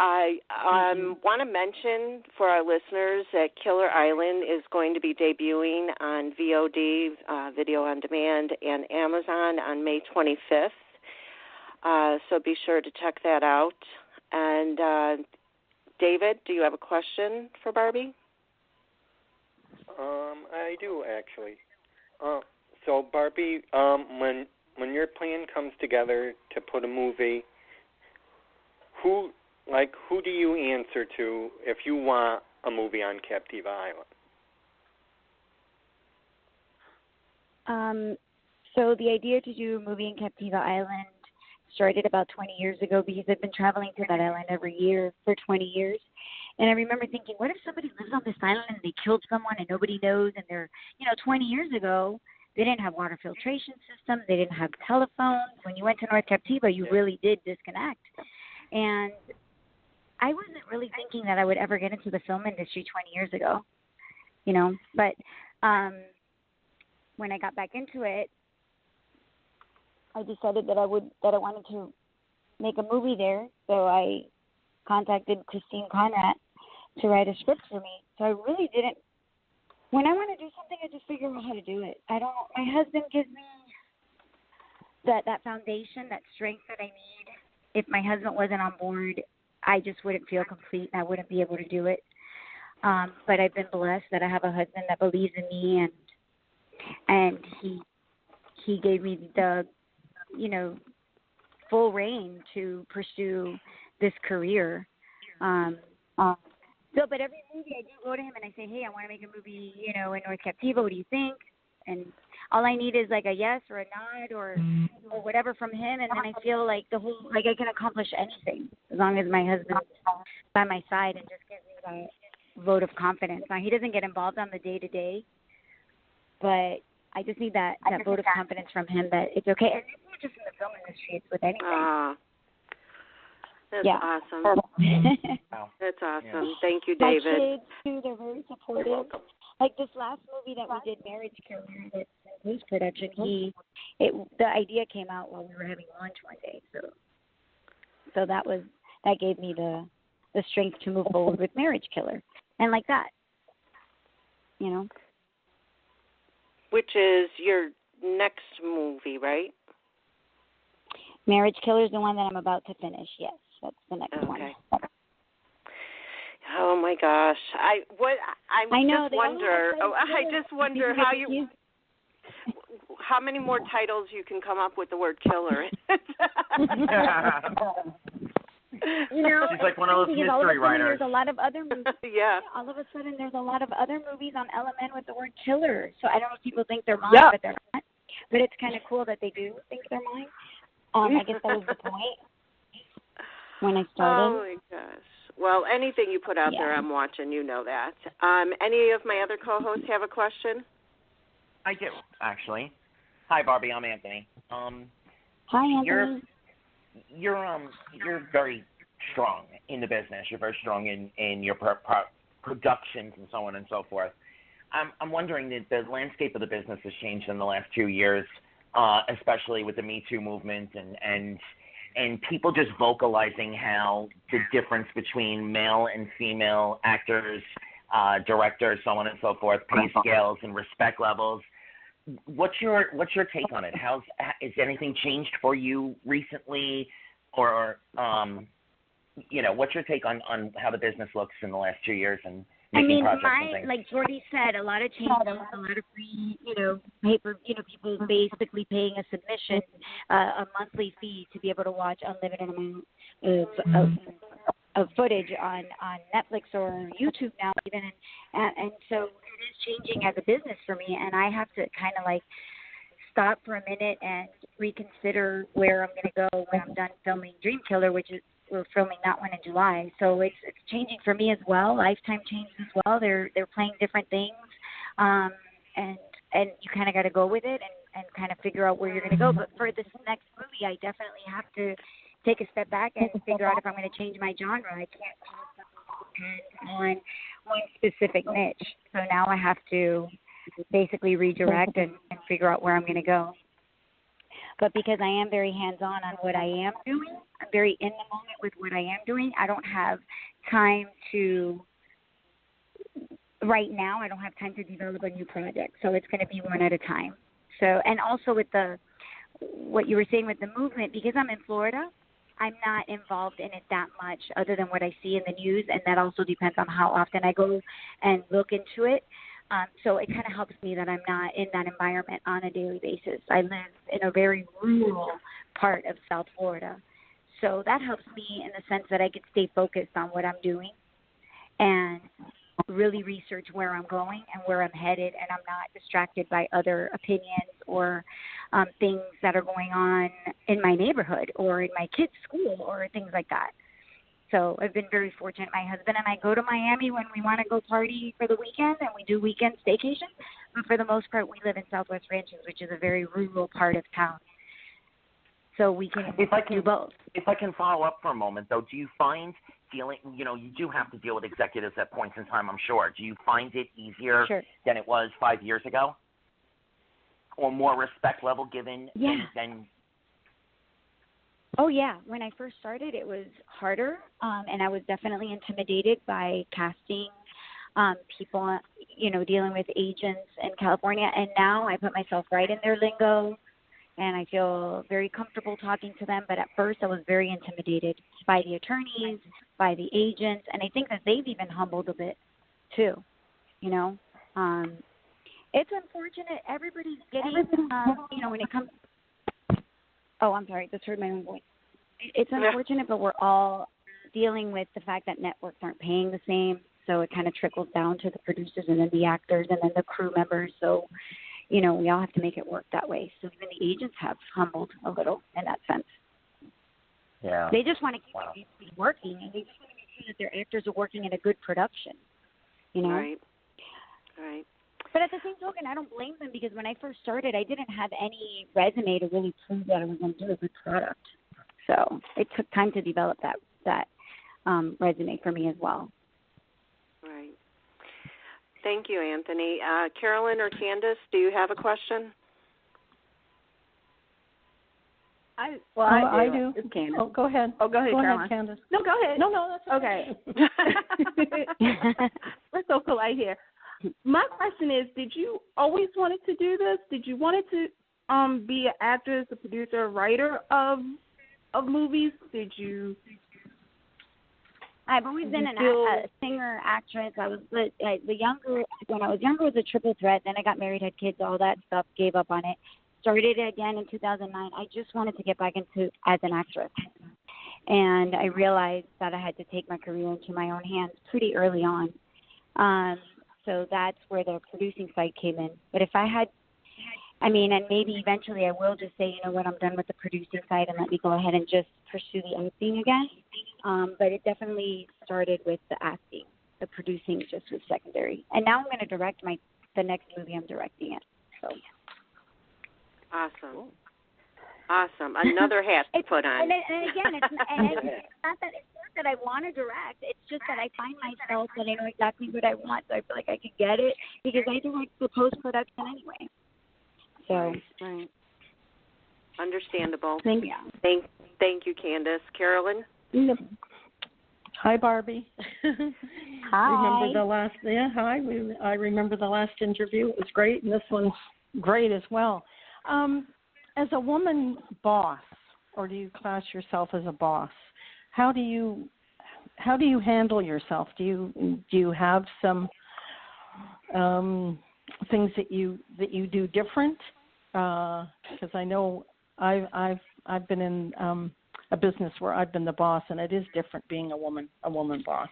I want to mention for our listeners that Killer Island is going to be debuting on VOD, Video on Demand, and Amazon on May 25th. So be sure to check that out. And David, do you have a question for Barbie? I do, actually. So Barbie, when your plan comes together to put a movie, who do you answer to if you want a movie on Captiva Island? So the idea to do a movie in Captiva Island started about 20 years ago because I've been traveling to that island every year for 20 years. And I remember thinking, what if somebody lives on this island and they killed someone and nobody knows, and they're, 20 years ago, they didn't have water filtration systems, they didn't have telephones. When you went to North Captiva, you really did disconnect. And I wasn't really thinking that I would ever get into the film industry 20 years ago, but when I got back into it, I decided that I wanted to make a movie there. So I contacted Christine Conrad to write a script for me. So I really didn't, when I want to do something, I just figure out how to do it. My husband gives me that foundation, that strength that I need. If my husband wasn't on board, I just wouldn't feel complete and I wouldn't be able to do it. But I've been blessed that I have a husband that believes in me, and he gave me the, full reign to pursue this career. But every movie I do go to him and I say, hey, I want to make a movie, in North Captiva. What do you think? And all I need is like a yes or a nod or whatever from him, and then I feel like I can accomplish anything as long as my husband's by my side and just gives me vote of confidence. Now, he doesn't get involved on the day-to-day, but I just need that vote of confidence from him that it's okay. And it's not just in the film industry, it's with anything. That's awesome. That's awesome. Yeah. Thank you, David. My kids, too, they're very supportive. Like this last movie that we did, Marriage Killer, that's in post-production, the idea came out while we were having lunch one day. So that gave me the strength to move forward with Marriage Killer. And like that, you know. Which is your next movie, right? Marriage Killer is the one that I'm about to finish, yes. That's the next one. Oh my gosh! I just wonder how many more titles you can come up with the word killer. You know, she's like one of those mystery writers. There's a lot of other movies. Yeah. All of a sudden, there's a lot of other movies on LMN with the word killer. So I don't know if people think they're mine, but they're not. But it's kind of cool that they do think they're mine. I guess that was the point when I started. Oh my gosh. Well, anything you put out there, I'm watching. You know that. Any of my other co-hosts have a question? I do, actually. Hi, Barbie. I'm Anthony. Hi, Anthony. You're very strong in the business. You're very strong in your productions and so on and so forth. I'm wondering that the landscape of the business has changed in the last 2 years, especially with the Me Too movement and people just vocalizing how the difference between male and female actors, directors, so on and so forth, pay scales and respect levels. What's your take on it? Has anything changed for you recently, or what's your take on how the business looks in the last 2 years and making projects and things? Like Jordi said, a lot of changes, a lot of free, paper, people basically paying a submission, a monthly fee to be able to watch unlimited amount of footage on Netflix or YouTube now even, and so it is changing as a business for me, and I have to kind of like stop for a minute and reconsider where I'm going to go when I'm done filming Dream Killer, which is we're filming that one in July. So it's changing for me as well. Lifetime changed as well. They're playing different things, and you kind of got to go with it and kind of figure out where you're going to go. But for this next movie, I definitely have to take a step back and figure out if I'm going to change my genre. I can't depend on one specific niche. So now I have to basically redirect and figure out where I'm going to go. But because I am very hands-on on what I am doing, I'm very in the moment with what I am doing, I don't have time to, right now, I don't have time to develop a new project. So it's going to be one at a time. So, and also with what you were saying with the movement, because I'm in Florida, I'm not involved in it that much other than what I see in the news, and that also depends on how often I go and look into it. So it kind of helps me that I'm not in that environment on a daily basis. I live in a very rural part of South Florida. So that helps me in the sense that I can stay focused on what I'm doing and really research where I'm going and where I'm headed, and I'm not distracted by other opinions or things that are going on in my neighborhood or in my kids' school or things like that. So I've been very fortunate. My husband and I go to Miami when we want to go party for the weekend, and we do weekend staycation. But for the most part, we live in Southwest Ranches, which is a very rural part of town. So we can do both. If I can follow up for a moment, though, do you find you do have to deal with executives at points in time, I'm sure. Do you find it easier than it was 5 years ago? Or more respect level given than... Oh, yeah. When I first started, it was harder, and I was definitely intimidated by casting people, dealing with agents in California. And now I put myself right in their lingo, and I feel very comfortable talking to them. But at first, I was very intimidated by the attorneys, by the agents, and I think that they've even humbled a bit, too. It's unfortunate. Everybody's getting, when it comes... Oh, I'm sorry. Just heard my own voice. It's unfortunate, but we're all dealing with the fact that networks aren't paying the same. So it kind of trickles down to the producers and then the actors and then the crew members. So, we all have to make it work that way. So even the agents have humbled a little in that sense. Yeah. They just want to keep it working, and they just want to make sure that their actors are working in a good production. you know. Right. But at the same token, I don't blame them because when I first started, I didn't have any resume to really prove that I was going to do a good product. So it took time to develop that resume for me as well. Right. Thank you, Anthony. Carolyn or Candice, do you have a question? I do. It's Candice. Oh, go ahead. Oh, go ahead, Caroline. Candice. No, go ahead. No, that's okay. We're so polite here. My question is, did you always wanted to do this? Did you wanted to be an actress, a producer, a writer of movies? Did you? I've always been a singer, actress. I was when I was younger, was a triple threat. Then I got married, had kids, all that stuff. Gave up on it. Started it again in 2009. I just wanted to get back into as an actress, and I realized that I had to take my career into my own hands pretty early on. So that's where the producing side came in. But if I had, and maybe eventually I will just say, you know what, I'm done with the producing side and let me go ahead and just pursue the acting again. But it definitely started with the acting. The producing just was secondary. And now I'm going to direct the next movie I'm directing it. So. Awesome. Another hat to put on. And again, it's not that I want to direct. It's just that I find myself that I know exactly what I want, so I feel like I can get it because I direct the post-production anyway. So. Right. Understandable. Thank you. Thank you, Candice. Carolyn? Hi, Barbie. Hi. I remember the last interview. It was great, and this one's great as well. As a woman boss, or do you class yourself as a boss? How do you handle yourself? Do you have some things that you do different? Because I know I've been in a business where I've been the boss, and it is different being a woman boss.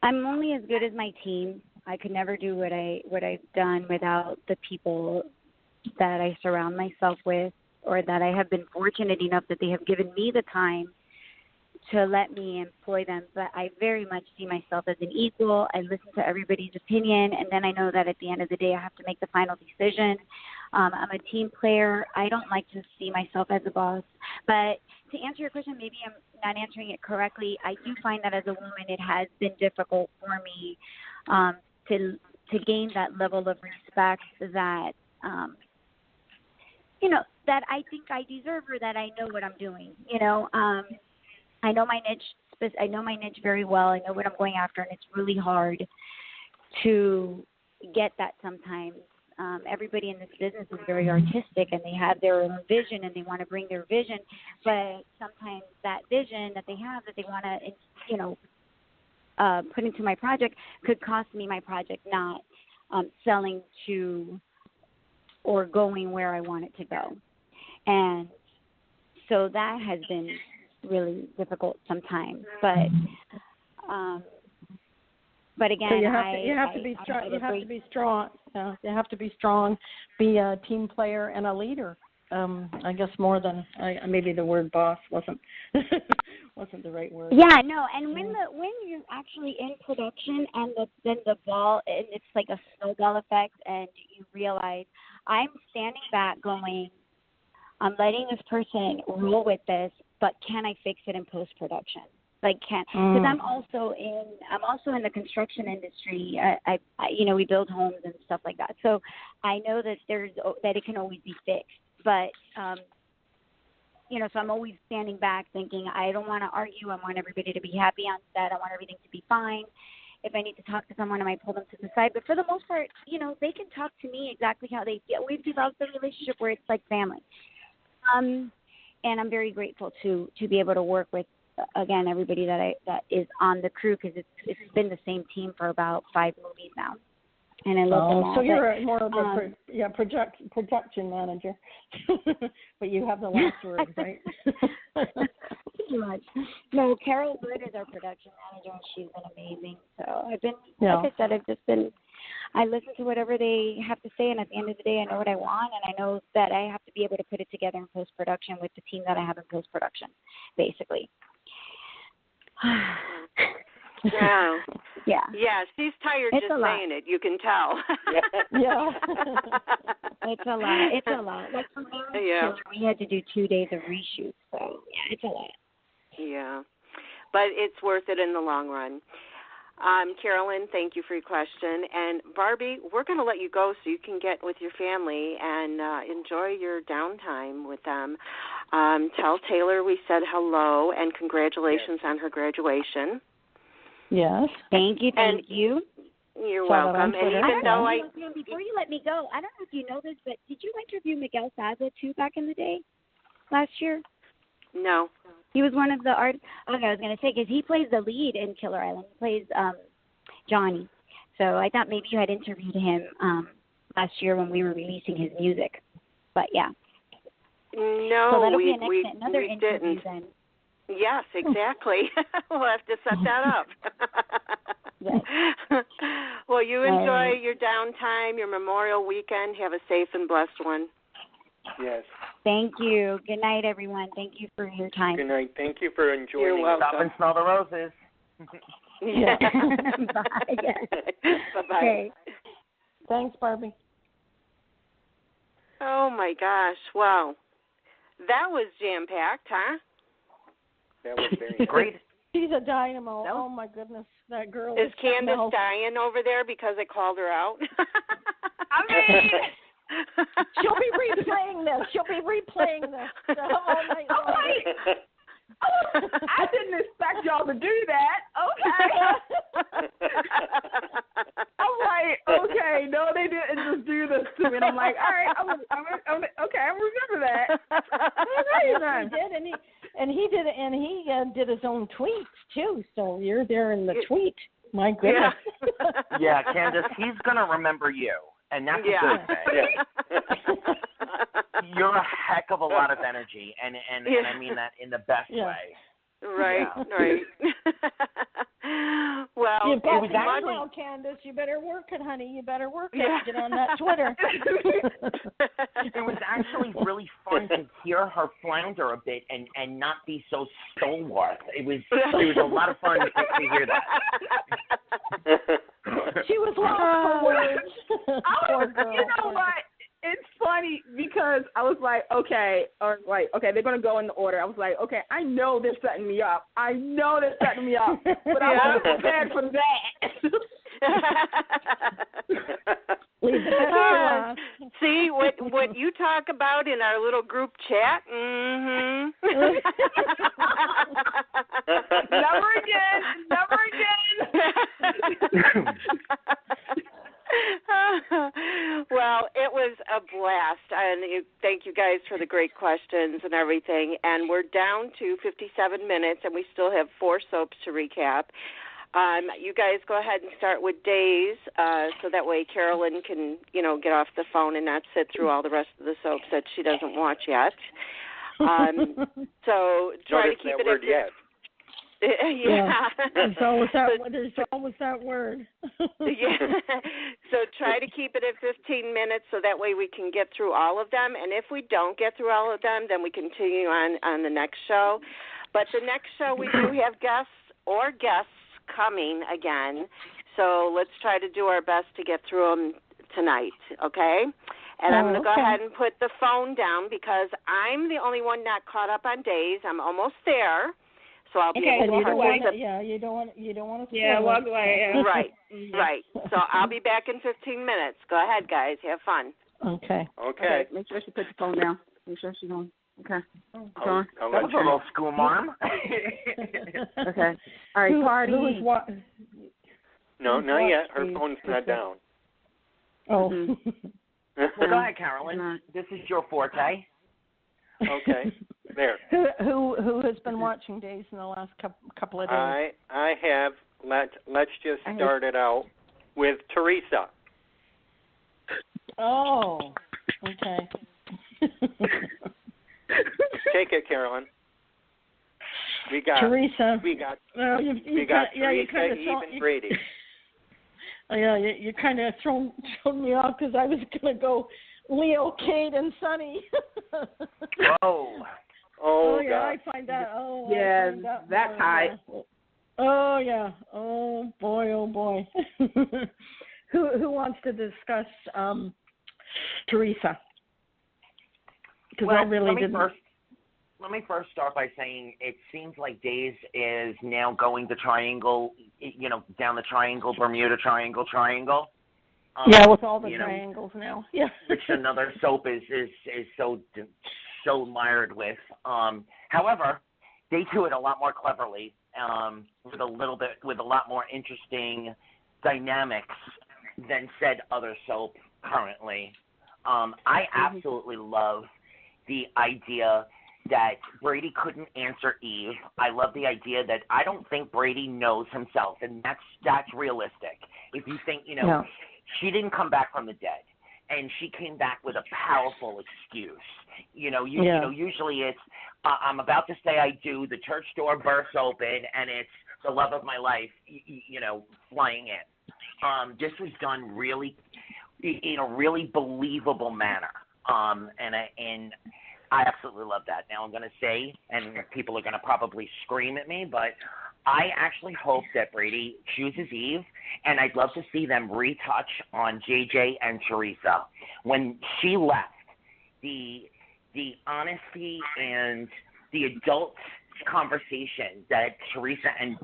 I'm only as good as my team. I could never do what I've done without the people that I surround myself with, or that I have been fortunate enough that they have given me the time to let me employ them. But I very much see myself as an equal. I listen to everybody's opinion, and then I know that at the end of the day I have to make the final decision. I'm a team player. I don't like to see myself as a boss. But to answer your question, maybe I'm not answering it correctly. I do find that as a woman it has been difficult for me to gain that level of respect that that I think I deserve, or that I know what I'm doing. I know my niche. I know my niche very well. I know what I'm going after, and it's really hard to get that sometimes. Everybody in this business is very artistic, and they have their own vision, and they want to bring their vision. But sometimes that vision that they have, that they want to, put into my project, could cost me my project not selling to or going where I want it to go. And so that has been really difficult sometimes. But again, so you have to be strong. You have to be strong. You have to be strong. Be a team player and a leader. I guess more than maybe the word boss wasn't the right word. Yeah, no. And when you're actually in production, and then the ball, and it's like a snowball effect, and you realize I'm standing back, going, I'm letting this person roll with this, but can I fix it in post production? Because I'm also in the construction industry. I we build homes and stuff like that. So I know that that it can always be fixed. But so I'm always standing back, thinking I don't want to argue. I want everybody to be happy on set. I want everything to be fine. If I need to talk to someone, I might pull them to the side. But for the most part, they can talk to me exactly how they feel. We've developed a relationship where it's like family. And I'm very grateful to be able to work with, again, everybody that is on the crew, because it's been the same team for about 5 movies now, and I love them all. So you're more of a production manager, but you have the last word, right? Pretty much. No, Carol Good is our production manager, and she's been amazing. So I've been, like I said, I listen to whatever they have to say, and at the end of the day, I know what I want, and I know that I have to be able to put it together in post-production with the team that I have in post-production, basically. Yeah. Yeah. Yeah, she's tired It's just saying it. You can tell. Yeah. It's a lot. It's a lot. Like for Yeah. we had to do 2 days of reshoots, so yeah, it's a lot. Yeah, but it's worth it in the long run. CAROLYN, thank you for your question. And Barbie, we're going to let you go so you can get with your family and enjoy your downtime with them. Tell Taylor we said hello and congratulations on her graduation. Yes. Thank you. Thank you. You're welcome. And even though before you let me go, I don't know if you know this, but did you interview Miguel Saza too back in the day, last year? No. He was one of the art. Okay, I was going to say because he plays the lead in Killer Island. He plays Johnny. So I thought maybe you had interviewed him last year when we were releasing his music. But yeah. No, so that'll we be another interview didn't. Then. Yes, exactly. We'll have to set that up. Yes. Well, you enjoy your downtime, your Memorial weekend. Have a safe and blessed one. Yes. Thank you. Good night, everyone. Thank you for your time. Good night. Thank you for enjoying. You're welcome. Stop and smell the roses. Yeah. Bye. Bye-bye. Okay. Thanks, Barbie. Oh, my gosh. Wow. That was jam-packed, huh? That was very great. She's a dynamo. Oh, my goodness. That girl is Candace dying over there because I called her out? I mean... She'll be replaying this. All night long. I didn't expect y'all to do that. Okay. I'm like, okay, no, they didn't just do this to me. And I'm like, all right, I'm okay, I remember that. He did, and he did his own tweets too. So you're there in the tweet. My goodness. Yeah, Candace, he's gonna remember you. And that's a good thing. You're a heck of a lot of energy, and I mean that in the best way. Right, right. Well, you've got it now, Candace. You better work it, honey. You better work it. Get on that Twitter. It was actually really fun to hear her flounder a bit and not be so stalwart. It was a lot of fun to hear that. She was lost for words. You know what? It's funny because I was like, okay, they're going to go in the order. I was like, okay, I know they're setting me up. But I wasn't prepared for that. See, what you talk about in our little group chat? Mm-hmm. Never again. Well, it was a blast, and thank you guys for the great questions and everything. And we're down to 57 minutes, and we still have 4 soaps to recap. You guys go ahead and start with Days, so that way CAROLYN can, get off the phone and not sit through all the rest of the soaps that she doesn't watch yet. So try to keep it at yet. Yeah. There's always that word. Yeah. So try to keep it at 15 minutes so that way we can get through all of them. And if we don't get through all of them, then we continue on the next show. But the next show we do have guests coming again. So let's try to do our best to get through them tonight, okay? And I'm going to go ahead and put the phone down because I'm the only one not caught up on Days. I'm almost there. So I'll be able to you don't want to. Yeah, walk away. Yeah. Right. So I'll be back in 15 minutes. Go ahead, guys. Have fun. Okay. Make sure she puts the phone down. Make sure she's on. Okay. That was a little school mom. Okay. All right, party. No, not yet. Her phone's not down. Oh. Well, go ahead, CAROLYN. This is your forte. Okay. There. Who has been watching Days in the last couple of days? I have. Let's just start it out with Teresa. Oh. Okay. Take it, CAROLYN. We got Teresa. We got Teresa, even Brady. Yeah, you kind of thrown me off because I was going to go Leo, Kate, and Sonny. Oh. Oh, yeah, God. I find that. Yeah, that's high. Oh yeah. Oh boy. Who wants to discuss Teresa? Because I really didn't. Let me first start by saying it seems like Days is now going the triangle, down the triangle, Bermuda Triangle. Yeah, with all the triangles now. Yeah. Which another soap is so mired with. However, they do it a lot more cleverly, with a lot more interesting dynamics than said other soap currently. I absolutely love the idea that Brady couldn't answer Eve. I love the idea that I don't think Brady knows himself, and that's realistic. If you think, she didn't come back from the dead, and she came back with a powerful excuse. Usually it's, I'm about to say I do, the church door bursts open, and it's the love of my life, flying in. This was done really, in a really believable manner. And I absolutely love that. Now I'm going to say, and people are going to probably scream at me, but I actually hope that Brady chooses Eve, and I'd love to see them retouch on JJ and Teresa. When she left, the honesty and the adult conversation that Teresa and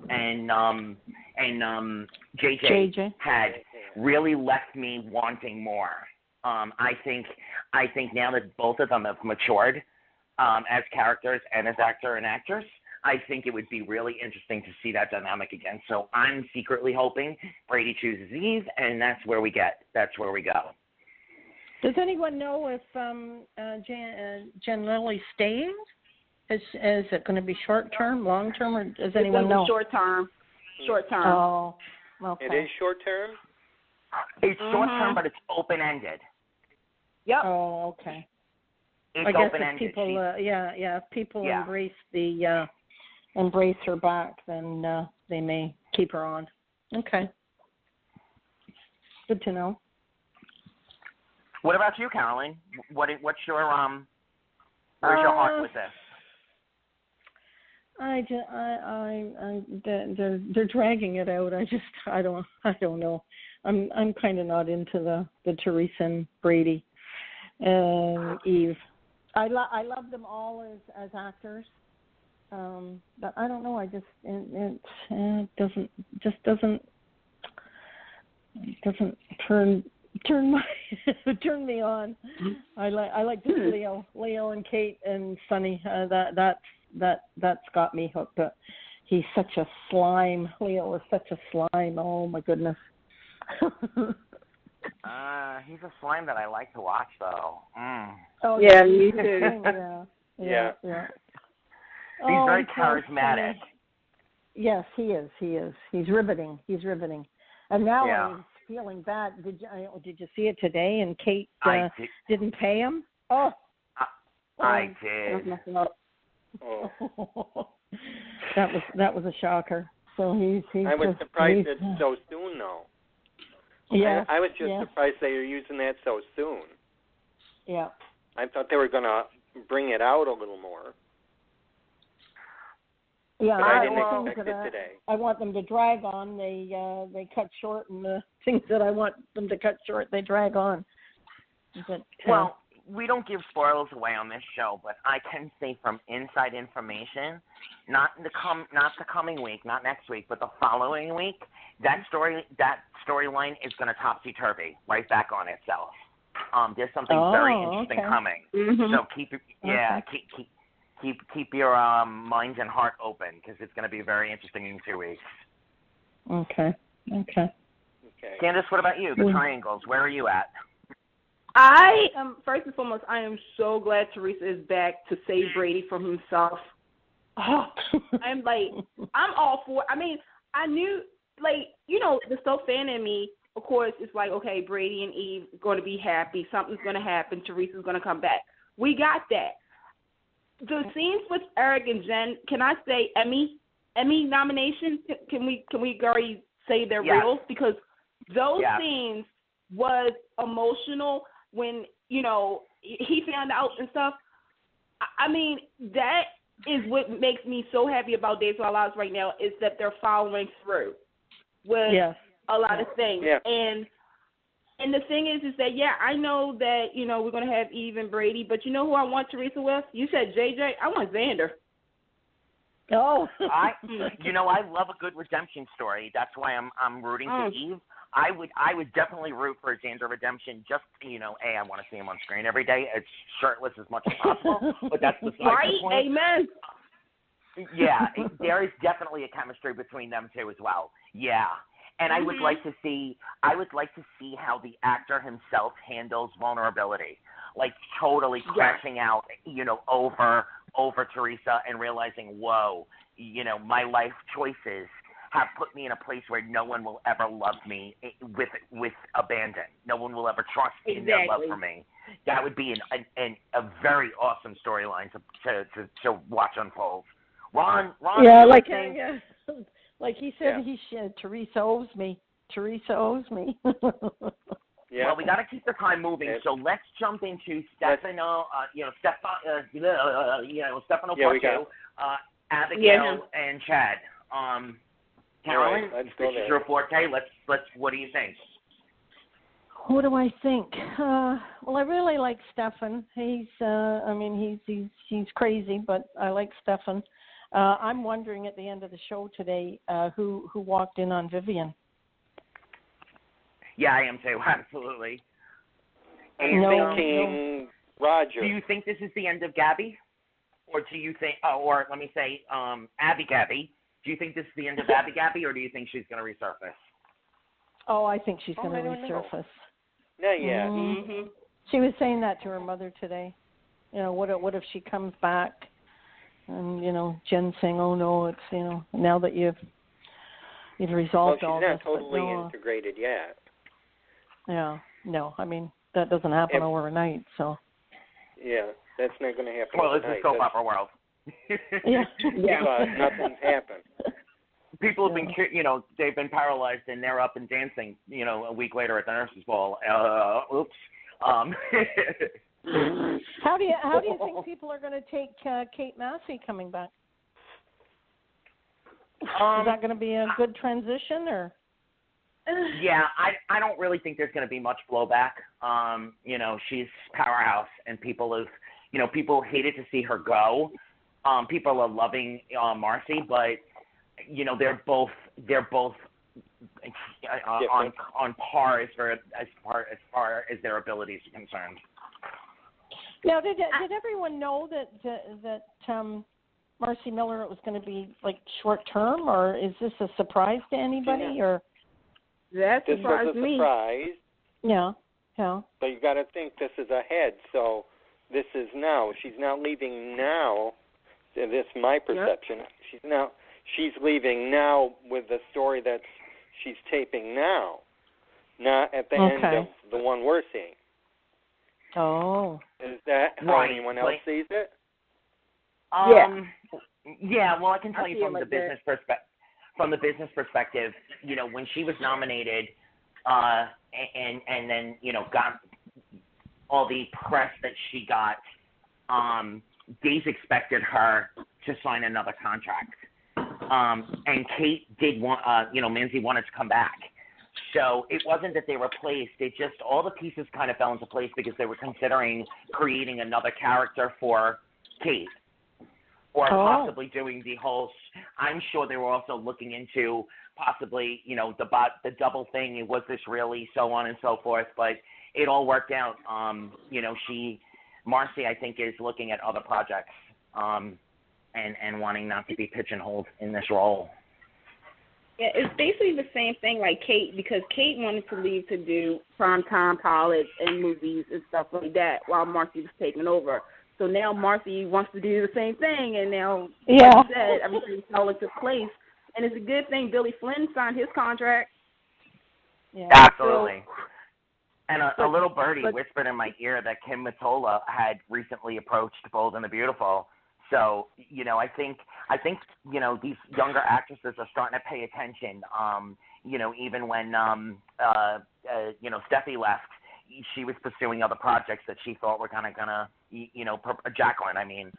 JJ had really left me wanting more. I think now that both of them have matured as characters and as actor and actress, I think it would be really interesting to see that dynamic again. So I'm secretly hoping Brady chooses Eve, and that's where we go. Does anyone know if Jen Lily's staying? Is it going to be short term, long term, or does anyone know? Short term. Oh, okay. It is short term. It's short term, but it's open ended. Yep. Oh, okay. It's I guess open-ended. if people, if people embrace her back, then they may keep her on. Okay. Good to know. What about you, CAROLYN? What's your where's your heart with this? They're dragging it out. I don't know. I'm kind of not into the Teresa and Brady and Eve. I love them all as actors, but I don't know. I just it doesn't turn me on. I like this Leo and Kate and Sonny. That's got me hooked. But he's such a slime. Leo is such a slime. Oh my goodness. He's a slime that I like to watch, though. Oh yeah, me too. Yeah. He's very charismatic. Yes, he is. He's riveting. And now I'm feeling bad. Did you see it today? And Kate didn't pay him. Oh, I did. Oh. That was a shocker. So he's I was surprised it's so soon, though. Yeah, I was just surprised they were using that so soon. Yeah. I thought they were going to bring it out a little more. Yeah, but I didn't expect it today. I want them to drag on. They cut short, and the things that I want them to cut short, they drag on. But, well, we don't give spoilers away on this show, but I can say from inside information, not the coming week, not next week, but the following week, that storyline is going to topsy-turvy right back on itself. There's something very interesting coming. Mm-hmm. So keep your minds and heart open, because it's going to be very interesting in 2 weeks. Okay. Candice, what about you? The triangles, where are you at? I am, first and foremost, I am so glad Teresa is back to save Brady from himself. Oh, I'm all for it. I mean, I knew, the soap fan in me, of course, it's like, okay, Brady and Eve are going to be happy. Something's going to happen. Teresa's going to come back. We got that. The scenes with Eric and Jen, can I say Emmy nomination? Can we already say they're real? Because those scenes was emotional when, he found out and stuff. I mean, that is what makes me so happy about Days of Our Lives right now is that they're following through with a lot of things. Yeah. And the thing is that, I know that, we're going to have Eve and Brady, but you know who I want Teresa with? You said JJ. I want Xander. Oh. I love a good redemption story. That's why I'm rooting for Eve. I would definitely root for Xander redemption. Just I want to see him on screen every day. It's shirtless as much as possible, but that's beside the point. Amen. Yeah, there is definitely a chemistry between them two as well. Yeah, and I would like to see how the actor himself handles vulnerability, like totally crashing out, over Teresa and realizing, whoa, my life choices have put me in a place where no one will ever love me with abandon. No one will ever trust in their love for me. That would be a very awesome storyline to watch unfold. Ron. Yeah, like he said, Teresa owes me. Teresa owes me. Yeah. Well, we got to keep the time moving, so let's jump into Stefano. Stefano Porto, Abigail, and Chad. Carolyn, right, this is your forte. Let's. What do you think? What do I think? Well, I really like Stefan. He's crazy, but I like Stefan. I'm wondering at the end of the show today who walked in on Vivian. Yeah, I am too. Absolutely. I'm thinking Roger. Do you think this is the end of Gabby, or do you think, or let me say, Abby Gabby? Do you think this is the end of Abby Gabby, or do you think she's going to resurface? Oh, I think she's going to resurface. Not yet. Mm-hmm. She was saying that to her mother today. What if she comes back, and Jen saying, "Oh no, it's now that you've resolved all this." Well, she's not totally integrated yet. Yeah, no, I mean that doesn't happen overnight. So. Yeah, that's not going to happen. Well, overnight. it's a soap opera world. Yeah. But nothing's happened. People have been, they've been paralyzed and they're up and dancing, a week later at the nurse's ball. Oops. How do you think people are going to take Kate Massey coming back? Is that going to be a good transition, or? Yeah, I don't really think there's going to be much blowback. She's powerhouse, and people hated to see her go. People are loving Marcy, but they're both on par as far as their abilities are concerned. Now, did everyone know that Marcy Miller was going to be like short term, or is this a surprise to anybody? Yeah. Or that this surprised was a me. surprise. Yeah. But you got to think this is ahead. So this is now. She's not leaving now. This is my perception. Yep. She's leaving now with the story that she's taping now, not at the end of the one we're seeing. Oh. Is that how anyone else sees it? Yeah. Well, I can tell you from the business perspective. From the business perspective, when she was nominated, and then got all the press that she got, Days expected her to sign another contract. And Kate did want, Manzi wanted to come back. So it wasn't that they replaced, it just, all the pieces kind of fell into place because they were considering creating another character for Kate. Or possibly doing the whole, I'm sure they were also looking into possibly, the double thing, was this really, so on and so forth. But it all worked out. Marcy, I think, is looking at other projects and wanting not to be pigeonholed in this role. Yeah, it's basically the same thing like Kate, because Kate wanted to leave to do primetime pilots and movies and stuff like that while Marcy was taking over. So now Marcy wants to do the same thing, and now, like you said, everything fell into place. And it's a good thing Billy Flynn signed his contract. Yeah. Absolutely. And a little birdie whispered in my ear that Kim Mottola had recently approached Bold and the Beautiful. So, I think these younger actresses are starting to pay attention. Even when Steffi left, she was pursuing other projects that she thought were gonna Jacqueline,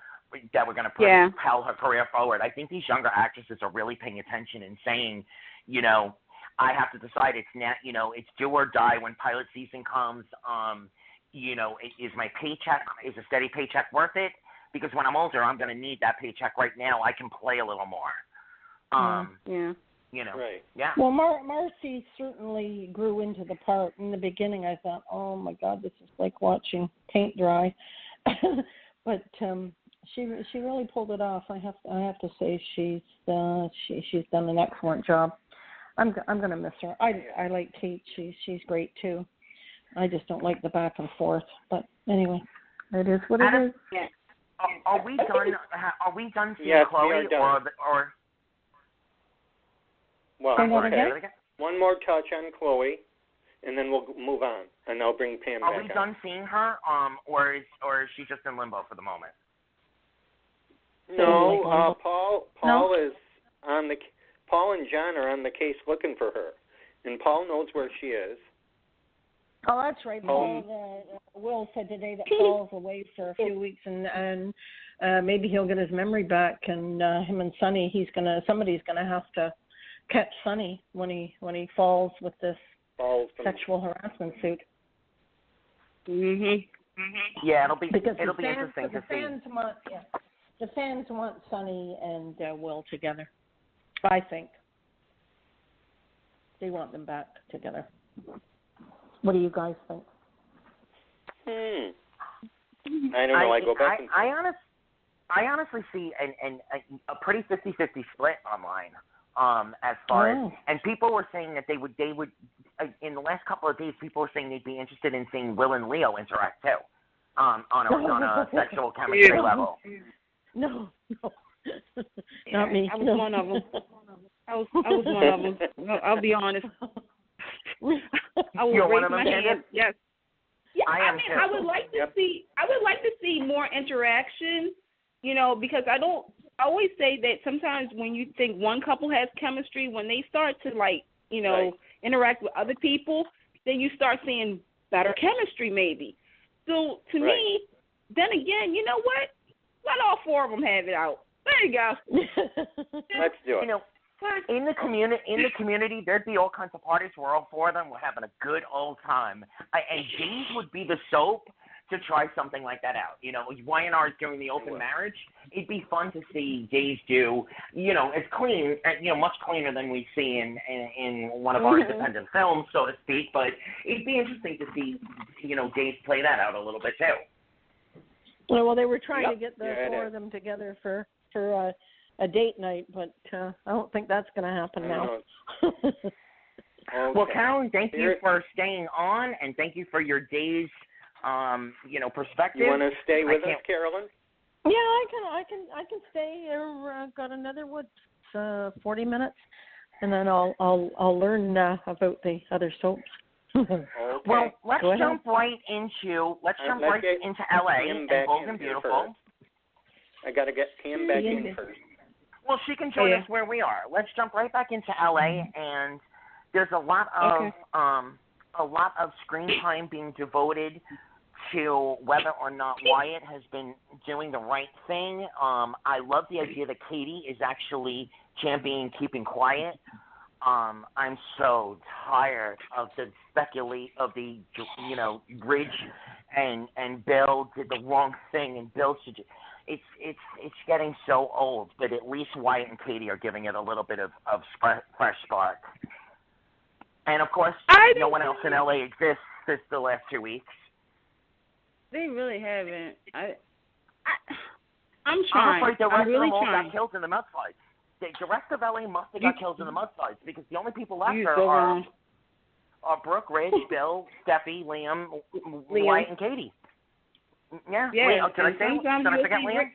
that were going to propel her career forward. I think these younger actresses are really paying attention and saying, you know, I have to decide it's not, you know, it's do or die when pilot season comes. You know, is my paycheck, is a steady paycheck worth it? Because when I'm older, I'm going to need that paycheck. Right now, I can play a little more. You know, Well, Marcy certainly grew into the part. In the beginning, I thought, oh my God, this is like watching paint dry. But she really pulled it off. I have to say she's done an excellent job. I'm going to miss her. I like Kate. She's great too. I just don't like the back and forth. But anyway, it is what it is. Yeah. Are we done? Are we done seeing Chloe we are done. or? Well, okay. One more touch on Chloe, and then we'll move on, and I'll bring Pam back. Are we done seeing her, or is she just in limbo for the moment? No, Paul is on the. Paul and John are on the case looking for her, and Paul knows where she is. Oh, that's right. Paul, Will said today that Paul's away for a few weeks, and maybe he'll get his memory back. And him and Sonny, somebody's gonna have to catch Sonny when he falls with this sexual harassment suit. Yeah, it'll be interesting to see. The fans want Sonny and Will together. I think they want them back together. What do you guys think? I don't know. I go back. I honestly see a pretty 50-50 split online. As far as, and people were saying that they would in the last couple of days, people were saying they'd be interested in seeing Will and Leo interact too, on a sexual chemistry level. No, not me. I was one of them. I was one of them. I'll be honest. I will raise my hand. Yes. Yeah, I mean, I would like to see. I would like to see more interaction. You know, because I always say that sometimes when you think one couple has chemistry, when they start to interact with other people, then you start seeing better chemistry maybe. So to me, then again, you know what? Let all four of them have it out. There you go. Let's do it. You know, in the community, there'd be all kinds of parties where all four of them were having a good old time. And James would be the soap to try something like that out. You know, Y&R is doing the open marriage. It'd be fun to see Days do, you know, as clean, you know, much cleaner than we see in one of our independent films, so to speak. But it'd be interesting to see, you know, Days play that out a little bit too. Well, they were trying to get the four of them together for a date night, but I don't think that's going to happen now. Well, Carolyn, thank you for staying on, and thank you for your Days, you know, perspective. You want to stay with us, Carolyn? Yeah, I can stay. I've got another 40 minutes, and then I'll learn about the other soaps. Okay. Well, let's jump right into LA and Bold and Beautiful. I got to get Pam back in first. Well, she can join us where we are. Let's jump right back into LA, and there's a lot of screen time being devoted to whether or not Wyatt has been doing the right thing. I love the idea that Katie is actually championing keeping quiet. I'm so tired of the you know, Ridge and Bill did the wrong thing, and Bill should. It's getting so old, but at least Wyatt and Katie are giving it a little bit of fresh spark. And of course, no one else in LA exists since the last 2 weeks. They really haven't. I'm trying. I'm afraid the rest really of them all trying. got killed in the mudslides. The rest of LA must have got killed in the mudslides because the only people left are Brooke, Ridge, Bill, Steffi, Liam, Wyatt, and Katie. Yeah. Wait, did I forget Liam?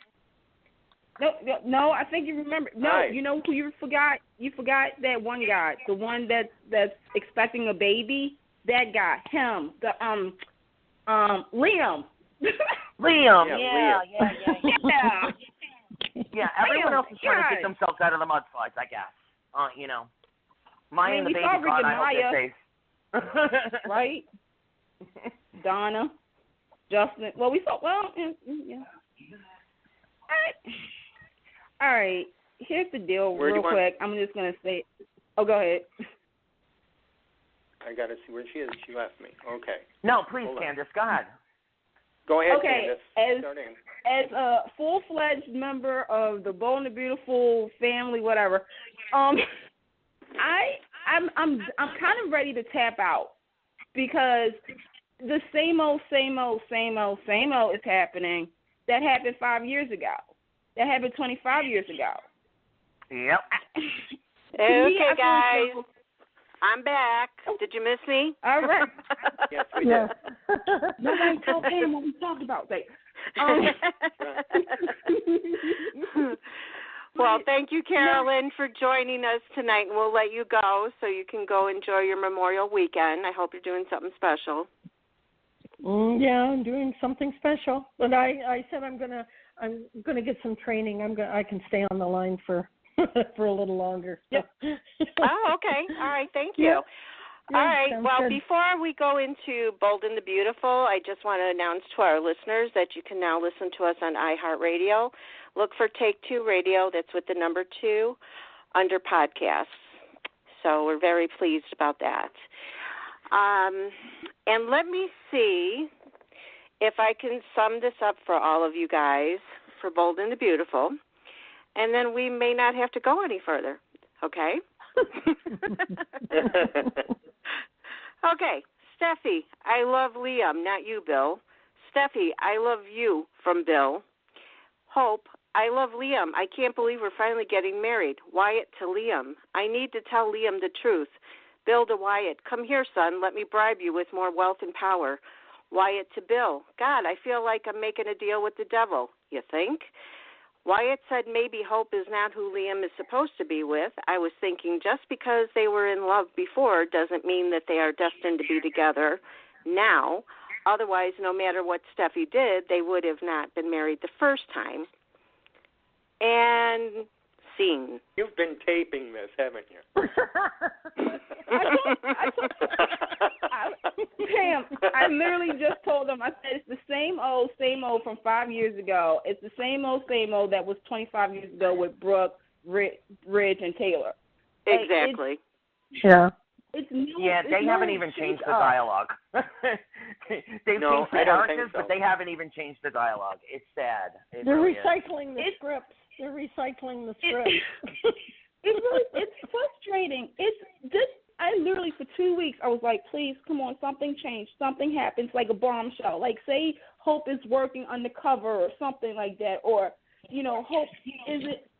No, I think you remember. No, you know who you forgot? You forgot that one guy, the one that's expecting a baby. That guy, him, the Liam. Liam, yeah. Yeah, everyone else is trying to get themselves out of the mudslides, I guess. You know, Maya and the baby God, I hope they're safe. Right? Donna, Justin. Well, we saw. Well, yeah. All right. Here's the deal, real quick. I'm just gonna say. Oh, go ahead. I gotta see where she is. She left me. Okay. No, please, Candice, go ahead. Go ahead, okay, Candice. As a full-fledged member of the Bold and the Beautiful family, whatever, I'm kind of ready to tap out because the same old is happening. That happened 5 years ago. That happened 25 years ago. Yep. Okay, guys. I'm back. Did you miss me? All right. Yes, we did. Nobody told Pam what we talked about. Well, thank you, CAROLYN, for joining us tonight. We'll let you go so you can go enjoy your Memorial weekend. I hope you're doing something special. Yeah, I'm doing something special. But I said I'm gonna get some training. I can stay on the line for for a little longer. So. Oh, okay. All right. Thank you. Yeah. All right. Well, good. before we go into Bold and the Beautiful, I just want to announce to our listeners that you can now listen to us on iHeartRadio. Look for Take Two Radio. That's with the number 2 under podcasts. So we're very pleased about that. And let me see if I can sum this up for all of you guys for Bold and the Beautiful. And then we may not have to go any further, okay? Okay, Steffi, I love Liam, not you, Bill. Steffi, I love you from Bill. Hope, I love Liam. I can't believe we're finally getting married. Wyatt to Liam. I need to tell Liam the truth. Bill to Wyatt, come here, son. Let me bribe you with more wealth and power. Wyatt to Bill, God, I feel like I'm making a deal with the devil. You think? Wyatt said maybe Hope is not who Liam is supposed to be with. I was thinking just because they were in love before doesn't mean that they are destined to be together now. Otherwise, no matter what Steffi did, they would have not been married the first time. And scene. You've been taping this, haven't you? Pam, I literally just told them, I said it's the same old from 5 years ago. It's the same old that was 25 years ago with Brooke, Ridge, and Taylor. Exactly. It's new, they haven't even changed the dialogue. They've changed the characters, but they haven't even changed the dialogue. It's sad. They're recycling the scripts. They're recycling the script. It's frustrating. It's just, I literally for 2 weeks I was like, please, come on, something changed, something happens, like a bombshell. Like say Hope is working undercover or something like that, or Hope is it.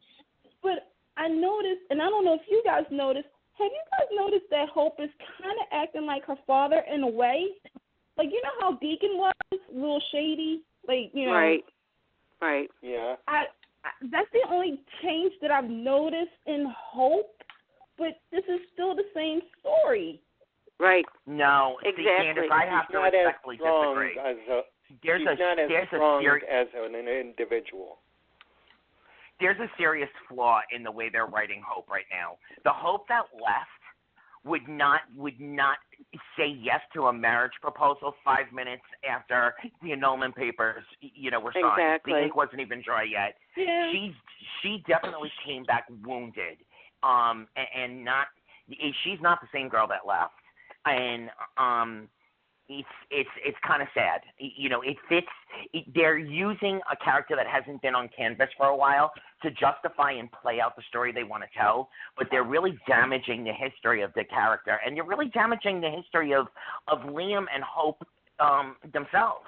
But I noticed, and I don't know if you guys noticed. Have you guys noticed that Hope is kind of acting like her father in a way? Like how Deacon was, a little shady, like Right. Yeah. That's the only change that I've noticed in Hope, but this is still the same story. Right. No, exactly. See, Candice, I have to respectfully disagree. She's not as strong as an individual. There's a serious flaw in the way they're writing Hope right now. The Hope that left would not say yes to a marriage proposal 5 minutes after the annulment papers, were signed. Exactly. The ink wasn't even dry yet. Yeah. She definitely came back wounded, and she's not the same girl that left, and it's kind of sad. It fits. They're using a character that hasn't been on canvas for a while to justify and play out the story they want to tell, but they're really damaging the history of the character, and they're really damaging the history of Liam and Hope themselves.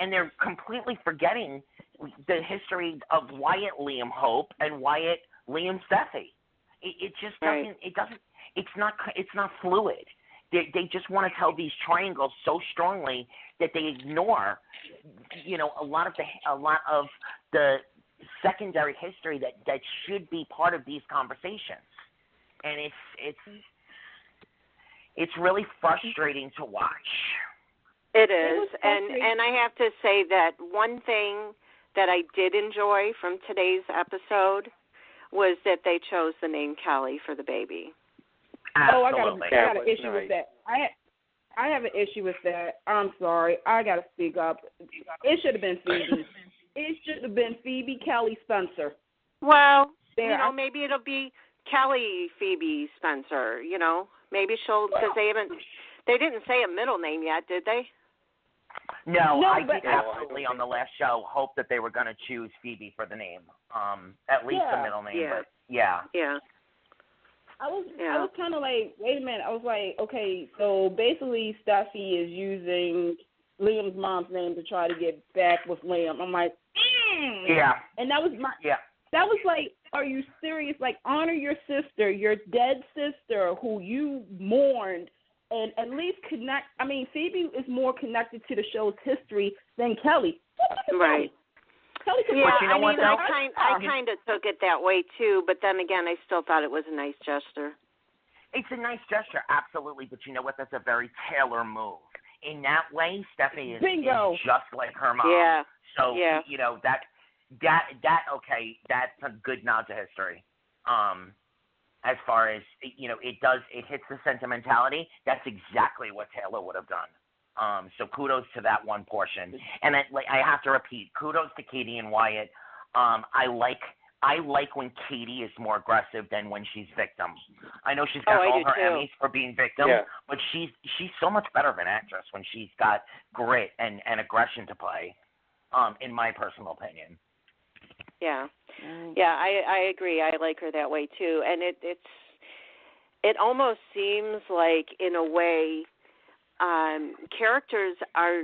And they're completely forgetting the history of Wyatt Liam Hope and Wyatt Liam Steffi. It just doesn't. Right. It doesn't. It's not fluid. They just want to tell these triangles so strongly that they ignore, a lot of the secondary history that should be part of these conversations, and it's really frustrating to watch. It is, and I have to say that one thing that I did enjoy from today's episode was that they chose the name Kelly for the baby. Absolutely. I got an issue with that. I have an issue with that. I'm sorry. I got to speak up. It should have been Phoebe. It should have been Phoebe, Kelly, Spencer. Well, There, maybe it'll be Kelly, Phoebe, Spencer. Maybe she'll, because they didn't say a middle name yet, did they? No, I did absolutely on the last show hope that they were going to choose Phoebe for the name, at least the middle name. Yeah. But yeah. I was kind of like, wait a minute. I was like, okay, so basically Steffi is using Liam's mom's name to try to get back with Liam. I'm like, Yeah. And that was that was like, are you serious? Like, honor your sister, your dead sister who you mourned, and at least connect. I mean, Phoebe is more connected to the show's history than Kelly. Right. Kelly Yeah, you know what, I kind of took it that way too, but then again, I still thought it was a nice gesture. It's a nice gesture, absolutely, but you know what? That's a very Taylor move. In that way, Steffi is just like her mom. Yeah. So, that's a good nod to history. As far as, it hits the sentimentality. That's exactly what Taylor would have done. So kudos to that one portion. And I have to repeat, kudos to Katie and Wyatt. I like when Katie is more aggressive than when she's victim. I know she's got all her Emmys for being victim, but she's so much better of an actress when she's got grit and aggression to play, in my personal opinion. Yeah. Yeah, I agree. I like her that way too. And it almost seems like, in a way, characters are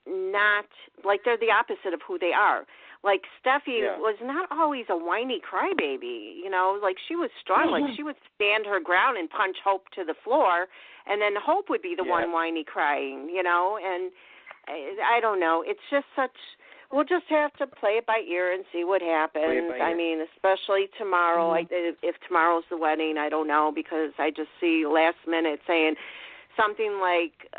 not, like, they're the opposite of who they are. Like, Steffi was not always a whiny crybaby, like, she was strong. Like, she would stand her ground and punch Hope to the floor, and then Hope would be the one whiny crying, and I don't know. It's just we'll just have to play it by ear and see what happens. I mean, especially tomorrow. If tomorrow's the wedding, I don't know, because I just see last minute saying something like,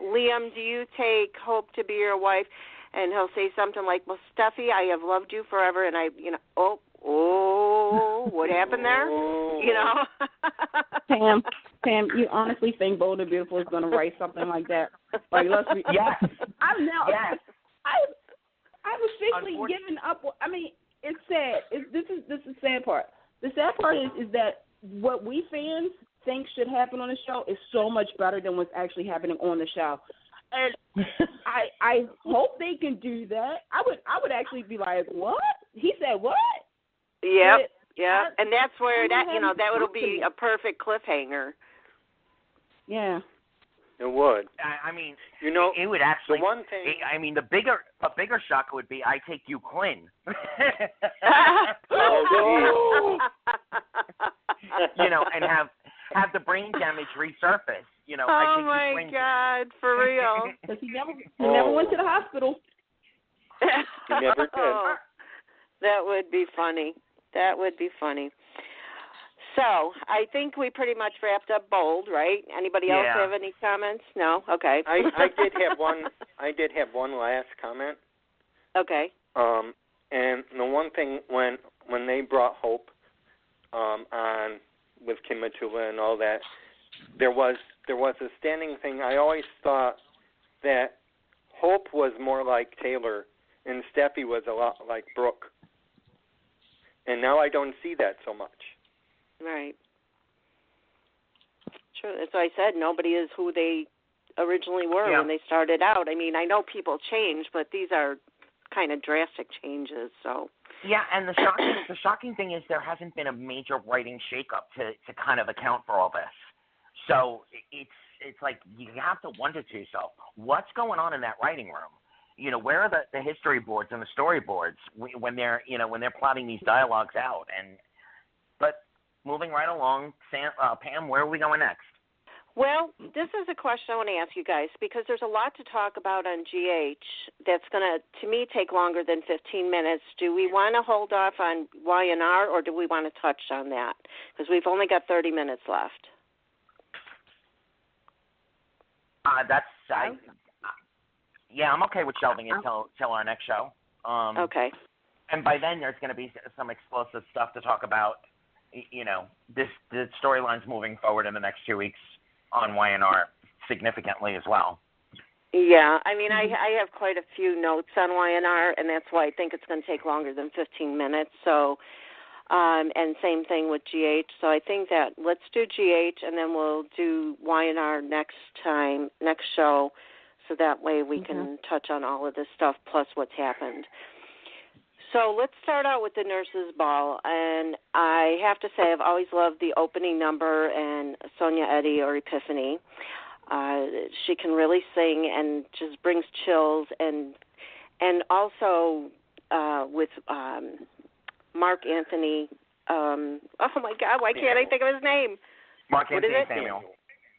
Liam, do you take Hope to be your wife? And he'll say something like, well, Steffi, I have loved you forever. And what happened there? Pam, you honestly think Bold and Beautiful is going to write something like that? Like, let's be. Yes. I'm now. Yes. I've officially given up. I mean, it's sad. This is the sad part. The sad part is that what we fans think should happen on the show is so much better than what's actually happening on the show. And I hope they can do that. I would actually be like, what? He said what? Yep. Yeah. And that's where that would be a perfect cliffhanger. Yeah. It would. I mean, it would actually. The one thing. A bigger shock would be, I take you, Quinn. And have the brain damage resurface. I take my you, Quinn. God, for real. Because he never went to the hospital. He never did. That would be funny. So, I think we pretty much wrapped up Bold, right? Anybody else have any comments? No? Okay. I did have one last comment. Okay. And the one thing when they brought Hope on with Kim Matula and all that, there was a standing thing. I always thought that Hope was more like Taylor and Steffi was a lot like Brooke. And now I don't see that so much. Right. Sure. That's why I said nobody is who they originally were when they started out. I mean, I know people change, but these are kind of drastic changes. So. Yeah, and the shocking thing is there hasn't been a major writing shakeup to kind of account for all this. So it's like you have to wonder to yourself, what's going on in that writing room? Where are the history boards and the storyboards when they're plotting these dialogues out? But moving right along, Pam, where are we going next? Well, this is a question I want to ask you guys because there's a lot to talk about on GH that's going to me, take longer than 15 minutes. Do we want to hold off on Y&R or do we want to touch on that? Because we've only got 30 minutes left. I'm okay with shelving it till our next show. Okay. And by then, there's going to be some explosive stuff to talk about. The storyline's moving forward in the next 2 weeks on Y&R. significantly as well. Yeah, I mean, I have quite a few notes on Y&R, and that's why I think it's going to take longer than 15 minutes. So, and same thing with GH. So I think that let's do GH, and then we'll do Y&R next show, so that way we can touch on all of this stuff plus what's happened. So let's start out with the Nurses' Ball, and I have to say I've always loved the opening number and Sonia Eddy or Epiphany. She can really sing and just brings chills, and also with Mark Anthony. Oh my God, why can't I think of his name? Mark Anthony Samuel.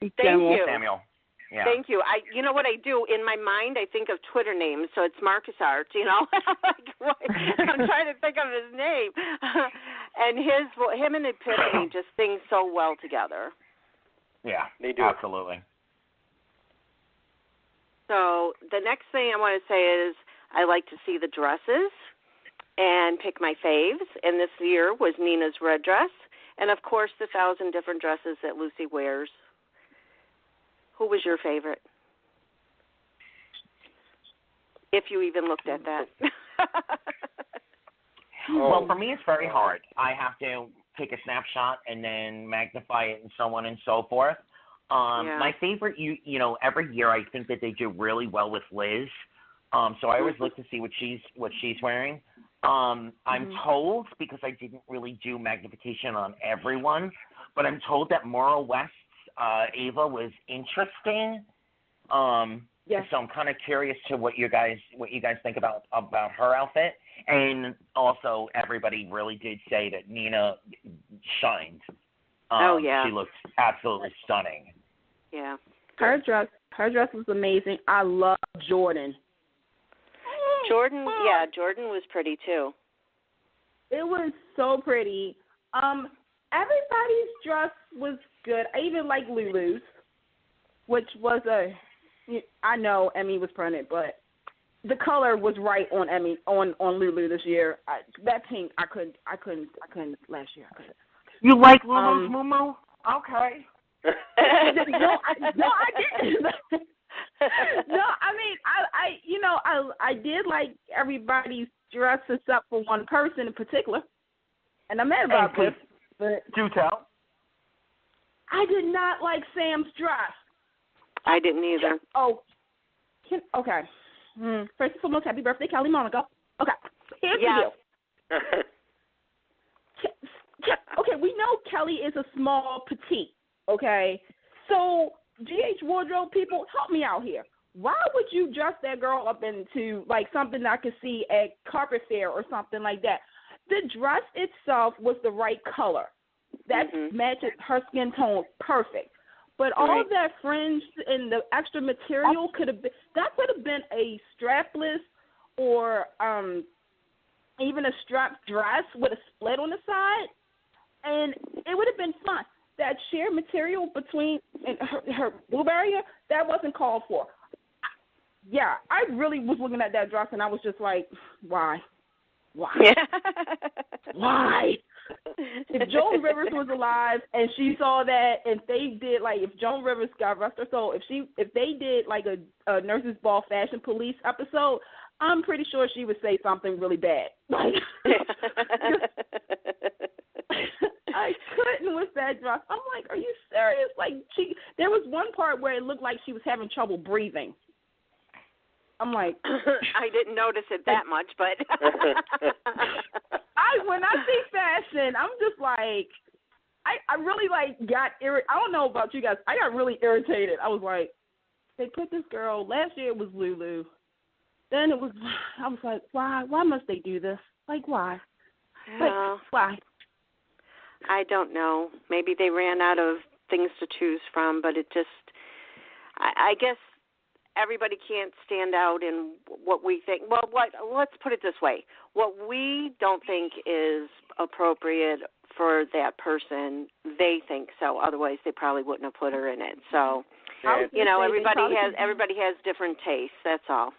Thank you. Samuel. Yeah. Thank you. You know what I do in my mind? I think of Twitter names, so it's Marcus Art. You know, I'm trying to think of his name, and him and Epiphany just sing so well together. Yeah, they do. Absolutely. So the next thing I want to say is I like to see the dresses and pick my faves. And this year was Nina's red dress, and of course the 1,000 different dresses that Lucy wears. Who was your favorite? If you even looked at that. Well, for me, it's very hard. I have to take a snapshot and then magnify it and so on and so forth. My favorite, you know, every year I think that they do really well with Liz. So I always look to see what she's wearing. I'm told, because I didn't really do magnification on everyone, but I'm told that Maura West's Ava was interesting. So I'm kind of curious to what you guys think about her outfit. And also, everybody really did say that Nina shined. She looked absolutely stunning. Yeah. Her dress was amazing. I love Jordan. Jordan was pretty too. It was so pretty. Everybody's dress was good. I even like Lulu's, which was I know Emmy was printed, but the color was right on Emmy on Lulu this year. That pink, I couldn't last year. You like Lulu's Moo? Okay. No, I didn't. No, I mean, I did like everybody's dress except for one person in particular, and I'm mad about this. But do tell. I did not like Sam's dress. I didn't either. Okay. First and foremost, happy birthday, Kelly Monaco. Okay, here's the deal. Okay, we know Kelly is a small petite. Okay, so GH wardrobe people, help me out here. Why would you dress that girl up into like something I could see at carpet fair or something like that? The dress itself was the right color. That matches her skin tone perfect. But all that fringe and the extra material could have been a strapless or even a strapped dress with a split on the side, and it would have been fun. That sheer material between her boob area, that wasn't called for. I really was looking at that dress and I was just like, why? Why? If Joan Rivers was alive and she saw that, and they did if Joan Rivers got rest her soul, if they did like a Nurses Ball Fashion Police episode, I'm pretty sure she would say something really bad. I couldn't with that dress. I'm like, are you serious? There was one part where it looked like she was having trouble breathing. I'm like, I didn't notice it that much, but when I see fashion, I'm just like, I really got irritated. I don't know about you guys. I got really irritated. I was like, they put this girl. Last year it was Lulu. Then I was like, why? Why must they do this? Like, why? Why? I don't know. Maybe they ran out of things to choose from, but it just, I guess everybody can't stand out in what we think. Well, let's put it this way. What we don't think is appropriate for that person, they think so. Otherwise, they probably wouldn't have put her in it. So, everybody has different tastes. That's all.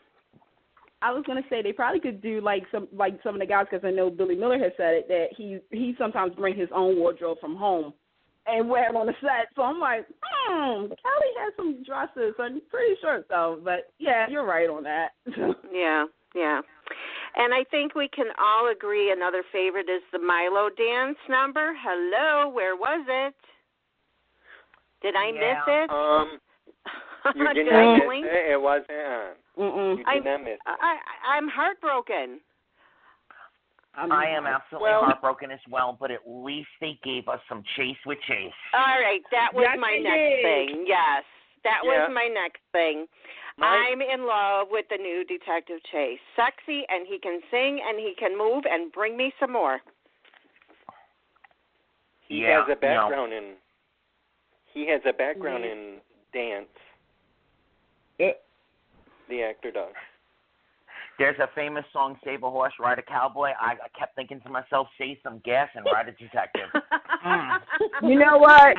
I was going to say they probably could do some of the guys, because I know Billy Miller has said it, that he sometimes brings his own wardrobe from home and wear it on the set. So I'm like, Kelly has some dresses. I'm pretty sure so. But yeah, you're right on that. Yeah. And I think we can all agree another favorite is the Milo dance number. Hello, where was it? Did I miss it? You did not miss it. It wasn't on. You did not miss it. I'm heartbroken. I am absolutely heartbroken as well, but at least they gave us some Chase with Chase. All right, that was my next thing. Yes, that was my next thing. I'm in love with the new Detective Chase. Sexy, and he can sing, and he can move, and bring me some more. He has a background in. He has a background in dance. The actor does. There's a famous song, Save a Horse, Ride a Cowboy. I kept thinking to myself, save some gas and ride a detective. You know what?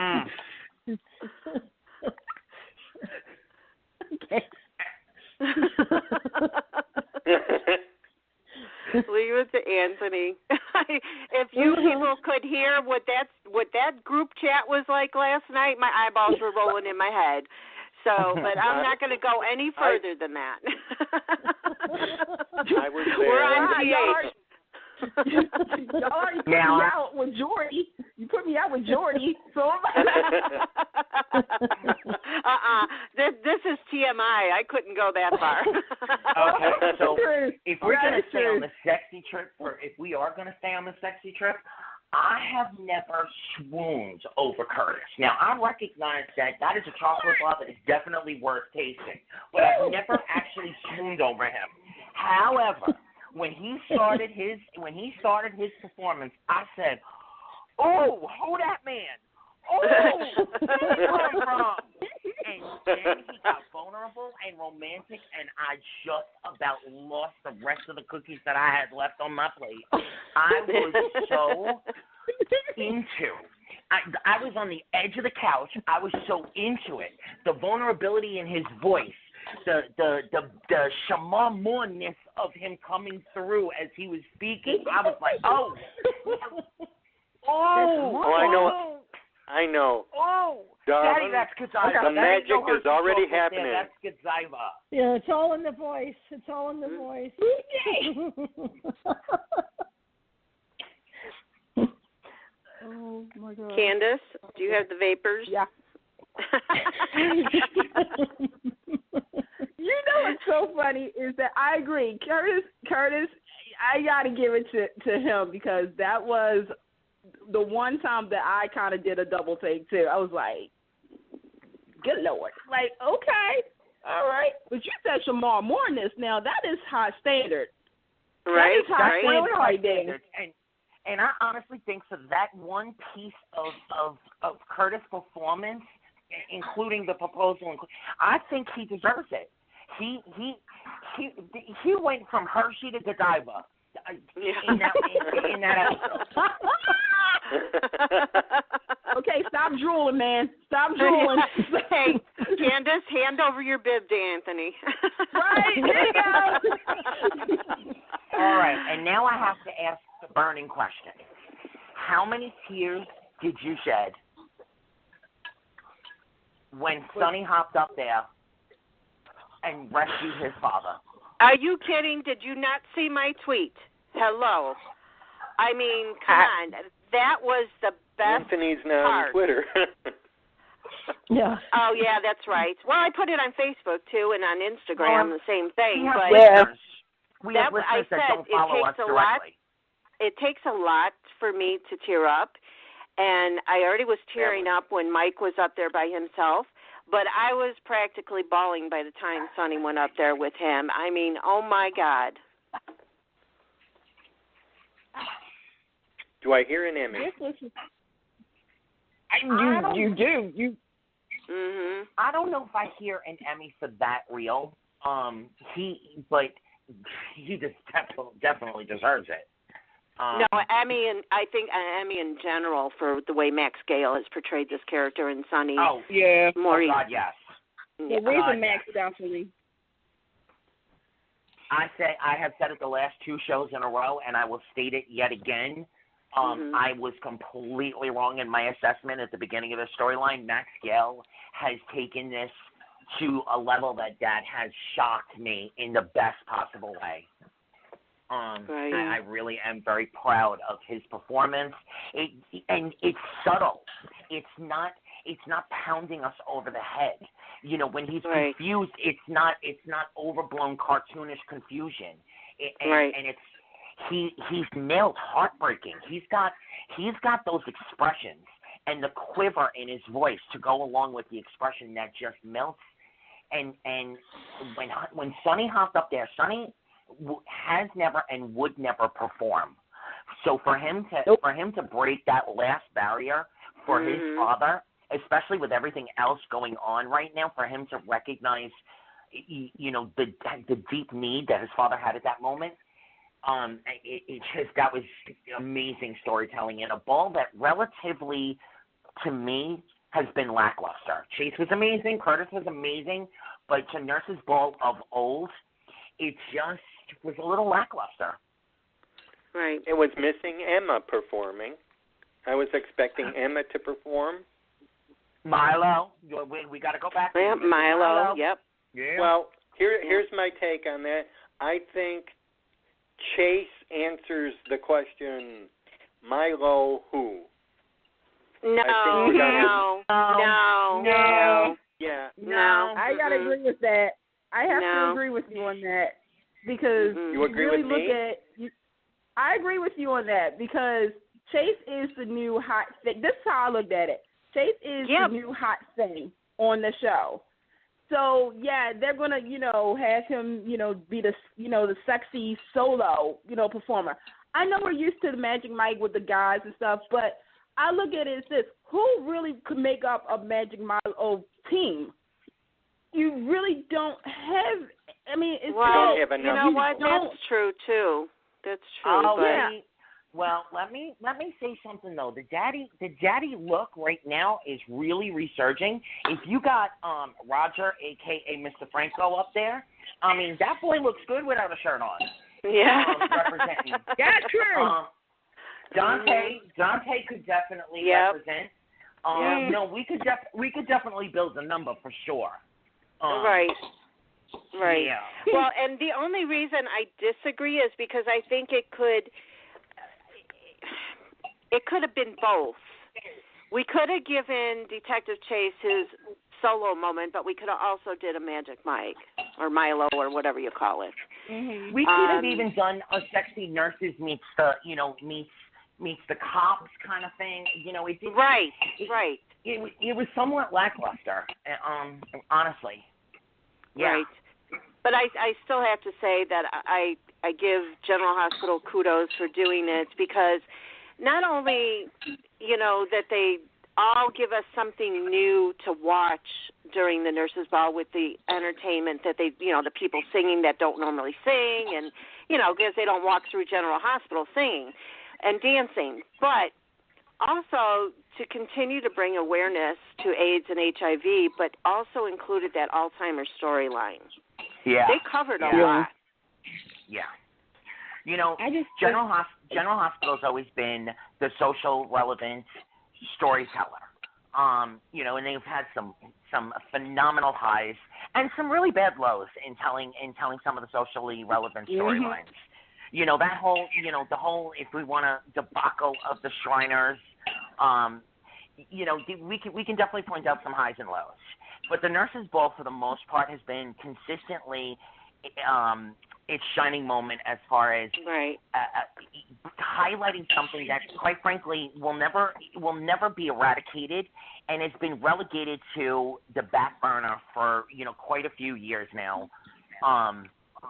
Leave it to Anthony. If you people could hear what that group chat was like last night, my eyeballs were rolling in my head. So, but I'm not going to go any further than that. I was there. We're on PH. You put me out with Jordi. You put me out with Jordi. So This is TMI. I couldn't go that far. Okay, so if we're going to stay on the sexy trip, or if we are going to stay on the sexy trip, I have never swooned over Curtis. Now, I recognize that is a chocolate bar that is definitely worth tasting, but I've never actually swooned over him. However, when he started his performance, I said, "Oh, who that man? Oh, where did he come from?" And then he got vulnerable and romantic, and I just about lost the rest of the cookies that I had left on my plate. I was so into. I was on the edge of the couch. I was so into it. The vulnerability in his voice, the shaman-ness of him coming through as he was speaking. I was like, oh, I know. Oh, darling, Daddy, that's Godiva. The magic is already happening. That's Godiva. Yeah, it's all in the voice. It's all in the voice. Oh my God. Candace, do you have the vapors? Yeah. You know what's so funny is that I agree. Curtis, I got to give it to him because that was the one time that I kind of did a double take too. I was like, good Lord. Like, okay, all right. But you said Shamar Moorness. Now, that is high standard. Right, that is high standard right there. And I honestly think for that one piece of Curtis' performance, including the proposal, I think he deserves it. He went from Hershey to Godiva in that episode. Okay, stop drooling, man. Stop drooling. Hey, Candace, hand over your bib to Anthony. Right, there you go. All right, and now I have to ask the burning question. How many tears did you shed when Sonny hopped up there and rescued his father? Are you kidding? Did you not see my tweet? Hello. I mean, come on. That was the best Anthony's now part. on Twitter. Yeah. Oh, yeah, that's right. Well, I put it on Facebook, too, and on Instagram, the same thing. We have listeners that don't follow us directly. It takes a lot for me to tear up, and I already was tearing up when Mike was up there by himself, but I was practically bawling by the time Sonny went up there with him. I mean, oh, my God. Do I hear an Emmy? You do. Mm-hmm. I don't know if I hear an Emmy for that real. He just definitely deserves it. No, Emmy, and I think an Emmy in general for the way Max Gale has portrayed this character in Sonny. Oh yeah, Maurice. Oh God, yes. Yeah, where's the Max down for me? I have said it the last two shows in a row, and I will state it yet again. I was completely wrong in my assessment at the beginning of the storyline. Max Gail has taken this to a level that has shocked me in the best possible way. I really am very proud of his performance. And it's subtle. It's not pounding us over the head. You know, when he's confused, it's not overblown cartoonish confusion. And it's he's nailed heartbreaking. He's got those expressions and the quiver in his voice to go along with the expression that just melts. And when Sonny hopped up there, Sonny has never and would never perform. So for him to break that last barrier for his father, especially with everything else going on right now, for him to recognize, you know, the deep need that his father had at that moment, that was amazing storytelling in a ball that relatively, to me, has been lackluster. Chase was amazing, Curtis was amazing, but to Nurse's Ball of old, it just was a little lackluster. Right. It was missing Emma performing. I was expecting Emma to perform. Milo, we got to go back. Yeah, Milo. Yep. Yeah. Well, here's my take on that. I think Chase answers the question, Milo who? No. Yeah. No. I gotta agree with that. I have to agree with you on that because you agree really with me? I agree with you on that because Chase is the new hot thing. This is how I looked at it. Chase is the new hot thing on the show. So yeah, they're gonna, you know, have him, you know, be the, you know, the sexy solo, you know, performer. I know we're used to the Magic Mike with the guys and stuff, but I look at it as this: who really could make up a Magic Mike team? You really don't have. I mean, it's don't have enough. You know what? That's true too. That's true. Oh, but yeah. Well, let me say something though. The daddy look right now is really resurging. If you got Roger, aka Mr. Franco, up there, I mean that boy looks good without a shirt on. Yeah. Representing. That's true. Dante could definitely represent. You know, we could definitely build a number for sure. Right. Yeah. Well, and the only reason I disagree is because I think it could have been both. We could have given Detective Chase his solo moment, but we could have also did a Magic Mike or Milo or whatever you call it. Mm-hmm. We could have even done a Sexy Nurses meets the cops kind of thing. You know, it did. Right. It was somewhat lackluster, honestly. Yeah. Right. But I still have to say that I give General Hospital kudos for doing it because not only, you know, that they all give us something new to watch during the Nurses Ball with the entertainment that they, you know, the people singing that don't normally sing and, you know, because they don't walk through General Hospital singing and dancing, but also to continue to bring awareness to AIDS and HIV, but also included that Alzheimer's storyline. Yeah. They covered a lot. Yeah. You know, General Hospital's always been the social relevant storyteller. You know, and they've had some phenomenal highs and some really bad lows in telling some of the socially relevant storylines. You know, that whole, you know, the whole, if we want to, debacle of the Shriners, you know, we can definitely point out some highs and lows. But the Nurses Ball, for the most part, has been consistently its shining moment as far as highlighting something that, quite frankly, will never be eradicated, and it's been relegated to the back burner for, you know, quite a few years now.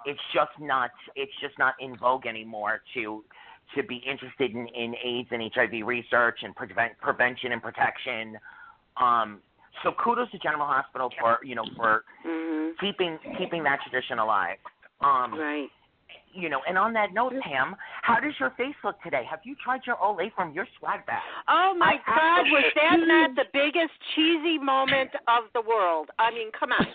It's just not in vogue anymore to be interested in AIDS and HIV research and prevention and protection. So kudos to General Hospital for keeping that tradition alive. Right. You know, and on that note, Pam, how does your face look today? Have you tried your Olay from your swag bag? Oh my God, was that not the biggest cheesy moment of the world? I mean, come on.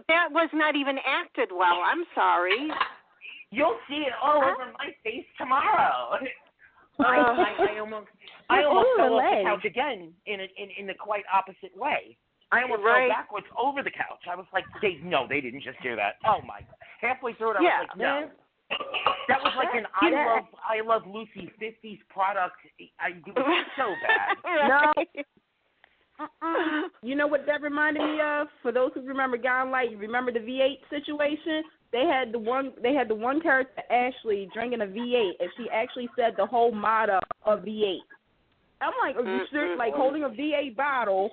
That was not even acted well. I'm sorry. You'll see it all over my face tomorrow. I almost fell off the couch again in the quite opposite way. I almost fell backwards over the couch. I was like, they didn't just do that. Oh my God. Halfway through it, I was like, no. That was like an I love Lucy 50s product. It was so bad. No. You know what that reminded me of? For those who remember Gone Light, you remember the V8 situation? They had the one character, Ashley, drinking a V8, and she actually said the whole motto of V8. I'm like, are you serious? Like holding a V8 bottle,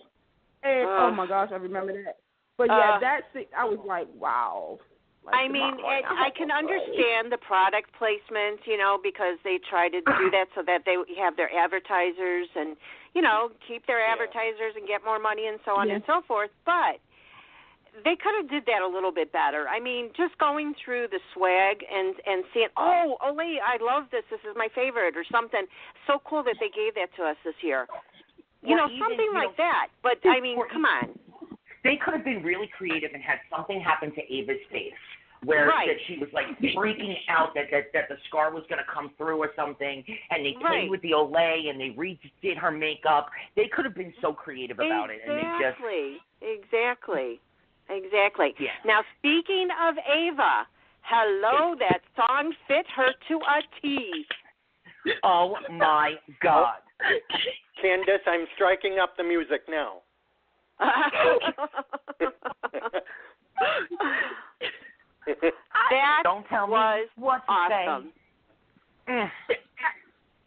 and oh my gosh, I remember that. But yeah, that's it. I was like, wow. Like, I mean, I can understand the product placement, because they try to do that so that they have their advertisers and, keep their advertisers and get more money and so on and so forth. But they could have did that a little bit better. I mean, just going through the swag and seeing, Olay, I love this. This is my favorite or something. So cool that they gave that to us this year. Something like that. But, I mean, come on. They could have been really creative and had something happen to Ava's face where that she was like freaking out that the scar was going to come through or something, and they played with the Olay and they redid her makeup. They could have been so creative about it. And they just... Exactly. Yeah. Now, speaking of Ava, hello, that song fit her to a T. Oh, my God. Candice, I'm striking up the music now. That Don't tell was me what to awesome. Say.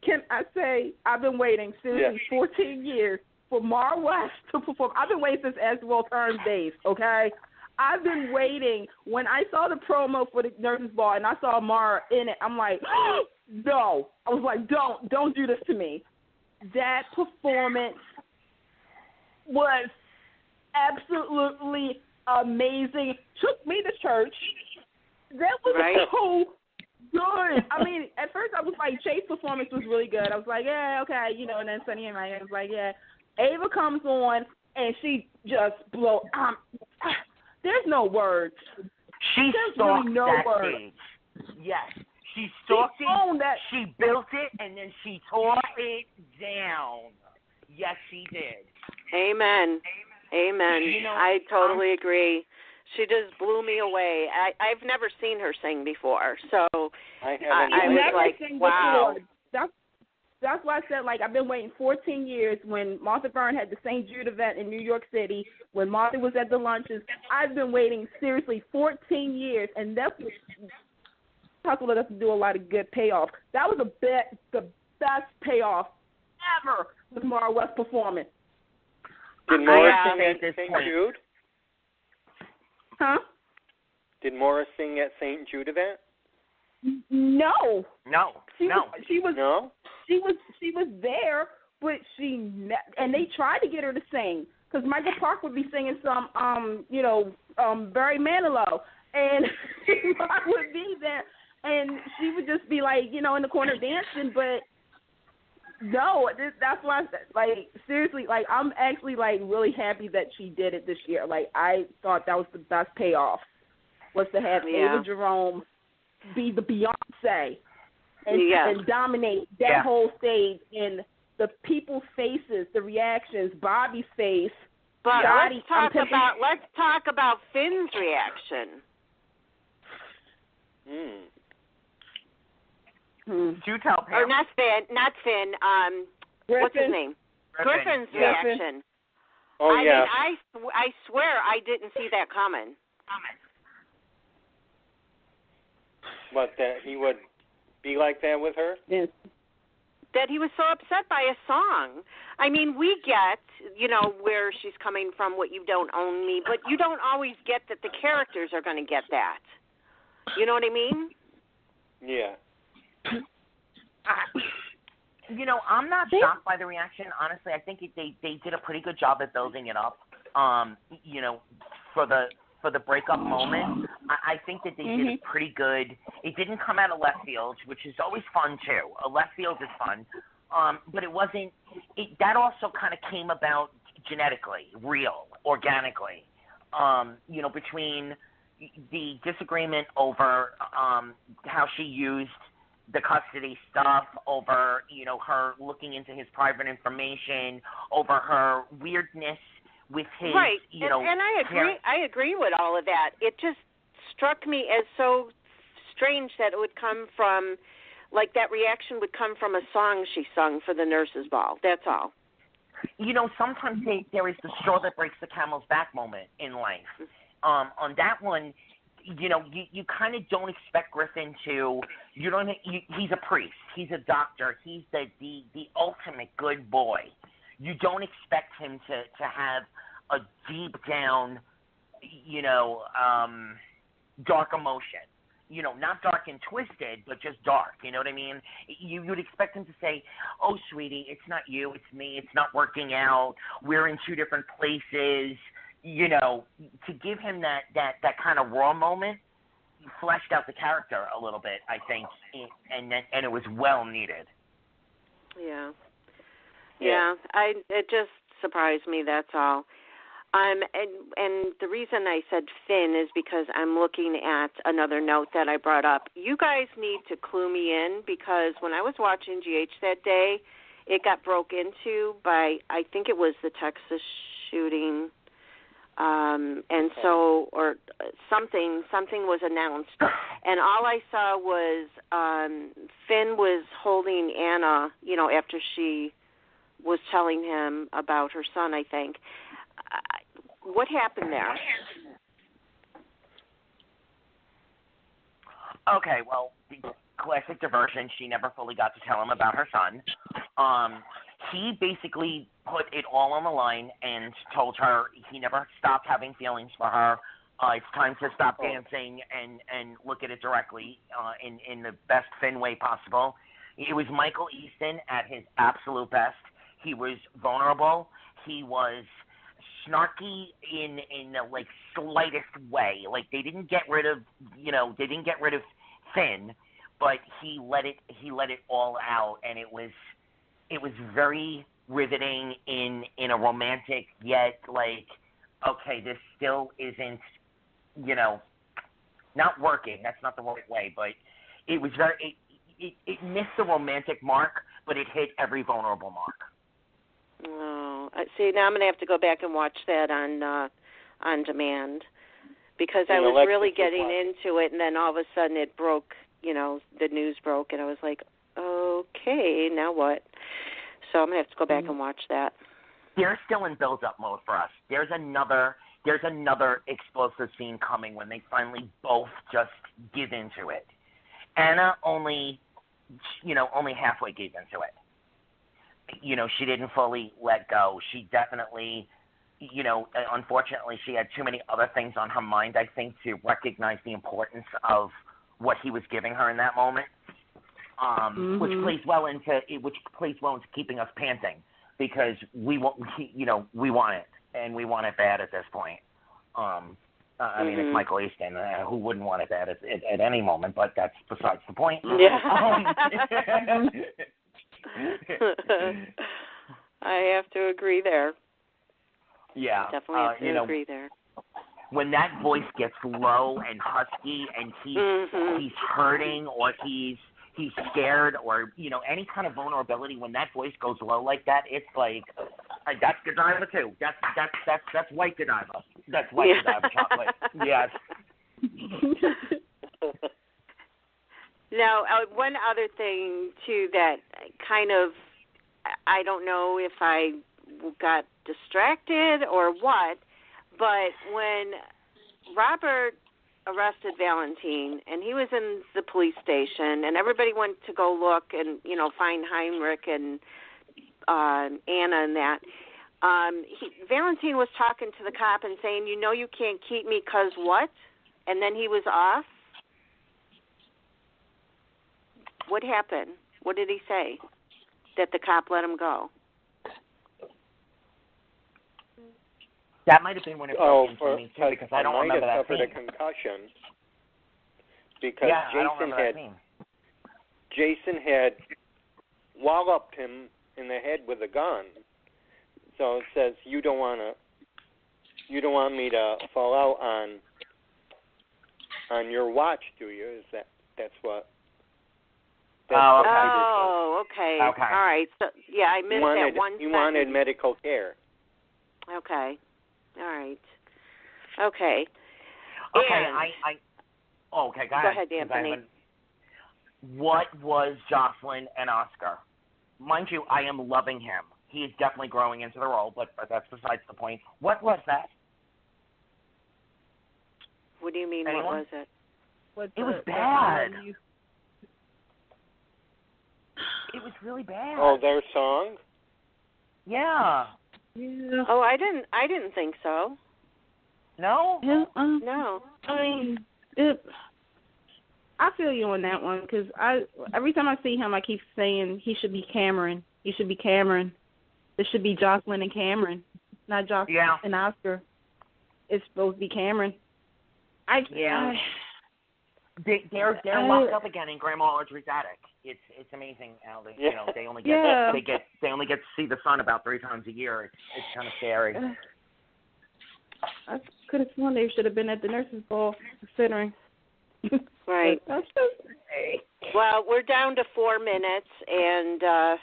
Can I say I've been waiting seriously 14 years for Mara West to perform. I've been waiting since As the World Turns days, okay? I've been waiting. When I saw the promo for the Nurses Ball and I saw Mara in it, I'm like, no. I was like, don't do this to me. That performance was absolutely amazing. Took me to church. That was so good. I mean, at first I was like, Chase's performance was really good. I was like, yeah, okay, and then Sunny and I was like, yeah. Ava comes on and she just blows. There's no words. She stalked really no that words. stage. Yes. She stalked it, she built it, and then she tore it down. Yes, she did. Amen. I totally agree. She just blew me away. I've never seen her sing before, so I was like, wow. That's why I said, like, I've been waiting 14 years. When Martha Byrne had the St. Jude event in New York City, when Martha was at the lunches, I've been waiting, seriously, 14 years, and that's possible that us to do a lot of good payoff. That was the best payoff ever with Mara West performance. Did Morris sing at St. Jude? Huh? Did Morris sing at St. Jude event? No. She was there, but and they tried to get her to sing because Michael Park would be singing some Barry Manilow, and I would be there, and she would just be like in the corner dancing, but. No, that's why I said, like, seriously, like, I'm actually, like, really happy that she did it this year. Like, I thought that was the best payoff, was to have Ava Jerome be the Beyonce and dominate that whole stage, and the people's faces, the reactions, Bobby's face. But let's talk about Finn's reaction. Do tell Pam. Or not Finn. What's his name? Griffin's reaction. Oh, I mean, I swear I didn't see that coming. What, that he would be like that with her? Yes. That he was so upset by a song. I mean, we get, where she's coming from, what you don't own me, but you don't always get that the characters are going to get that. You know what I mean? Yeah. I'm not shocked by the reaction. Honestly, I think they did a pretty good job at building it up. For the breakup moment, I think that they did it pretty good. It didn't come out of left field, which is always fun too. Left field is fun, but it wasn't. That also kind of came about genetically, organically. Between the disagreement over how she used the custody stuff, over, you know, her looking into his private information, over her weirdness with his, right. you know, and I agree with all of that. It just struck me as so strange that it would come from, like, that reaction would come from a song she sung for the nurses' ball. That's all. You know, sometimes there is the straw that breaks the camel's back moment in life. On that one, you know, you kind of don't expect Griffin to. He's a priest. He's a doctor. He's the ultimate good boy. You don't expect him to have a deep down, you know, dark emotion. You know, not dark and twisted, but just dark. You know what I mean? You would expect him to say, "Oh, sweetie, it's not you, it's me. It's not working out. We're in two different places." You know, to give him that kind of raw moment, fleshed out the character a little bit, I think, and it was well needed. Yeah. It just surprised me. That's all. And the reason I said Finn is because I'm looking at another note that I brought up. You guys need to clue me in, because when I was watching GH that day, it got broke into by, I think it was the Texas shooting, and so, or something was announced, and all I saw was Finn was holding Anna, you know, after she was telling him about her son, I think. What happened there? Okay, well, the classic diversion. She never fully got to tell him about her son. He basically put it all on the line and told her he never stopped having feelings for her. It's time to stop dancing and look at it directly in the best Finn way possible. It was Michael Easton at his absolute best. He was vulnerable. He was snarky in the like slightest way. Like they didn't get rid of Finn, but he let it all out, and it was very riveting in a romantic yet like, okay, this still isn't, you know, not working. That's not the right way, but it was it missed the romantic mark, but it hit every vulnerable mark. Oh, see, now I'm going to have to go back and watch that on demand, because I was really getting into it, and then all of a sudden it broke, you know, the news broke, and I was like, okay, now what? So I'm going to have to go back and watch that. They're still in build-up mode for us. There's another explosive scene coming when they finally both just give into it. Anna only halfway gave into it. You know, she didn't fully let go. She definitely, you know, unfortunately, she had too many other things on her mind, I think, to recognize the importance of what he was giving her in that moment, which plays well into keeping us panting, because we want it, and we want it bad at this point. I mean, it's Michael Easton. Who wouldn't want it bad at any moment? But that's besides the point. Yeah. I have to agree there. Yeah, definitely have to agree there. When that voice gets low and husky, and he's hurting, or he's scared, or, you know, any kind of vulnerability, when that voice goes low like that, it's like, that's Godiva too. That's white Godiva. That's white Godiva chocolate. Yes. Now, one other thing too that kind of, I don't know if I got distracted or what, but when Robert arrested Valentine, and he was in the police station, and everybody went to go look and, you know, find Heinrich and Anna and that, Valentine was talking to the cop and saying, you know, you can't keep me 'cause what? And then he was off. What happened? What did he say? That the cop let him go? That might have been when it broke into me too, because I don't remember that scene. Might have suffered a concussion because Jason had walloped him in the head with a gun. So it says you don't want me to fall out on your watch, do you? That's what? Oh, okay. Oh, okay. Okay. All right. So, yeah, I missed that one You wanted medical care. Okay. All right. Okay. Okay, And, okay, go ahead, Anthony. What was Jocelyn and Oscar? Mind you, I am loving him. He's definitely growing into the role, but that's besides the point. What was that? What do you mean, Anyone? what was it? It was bad. It was really bad. Oh, their song? Yeah. Oh, I didn't think so. No? No. I mean, I feel you on that one because every time I see him, I keep saying he should be Cameron. He should be Cameron. It should be Jocelyn and Cameron, not Jocelyn and Oscar. It's supposed to be Cameron. They're locked up again in Grandma Audrey's attic. It's amazing how they they only get to see the sun about 3 times a year. It's kind of scary. I could have sworn they should have been at the nurses' ball, considering. Right. Well, we're down to 4 minutes, and I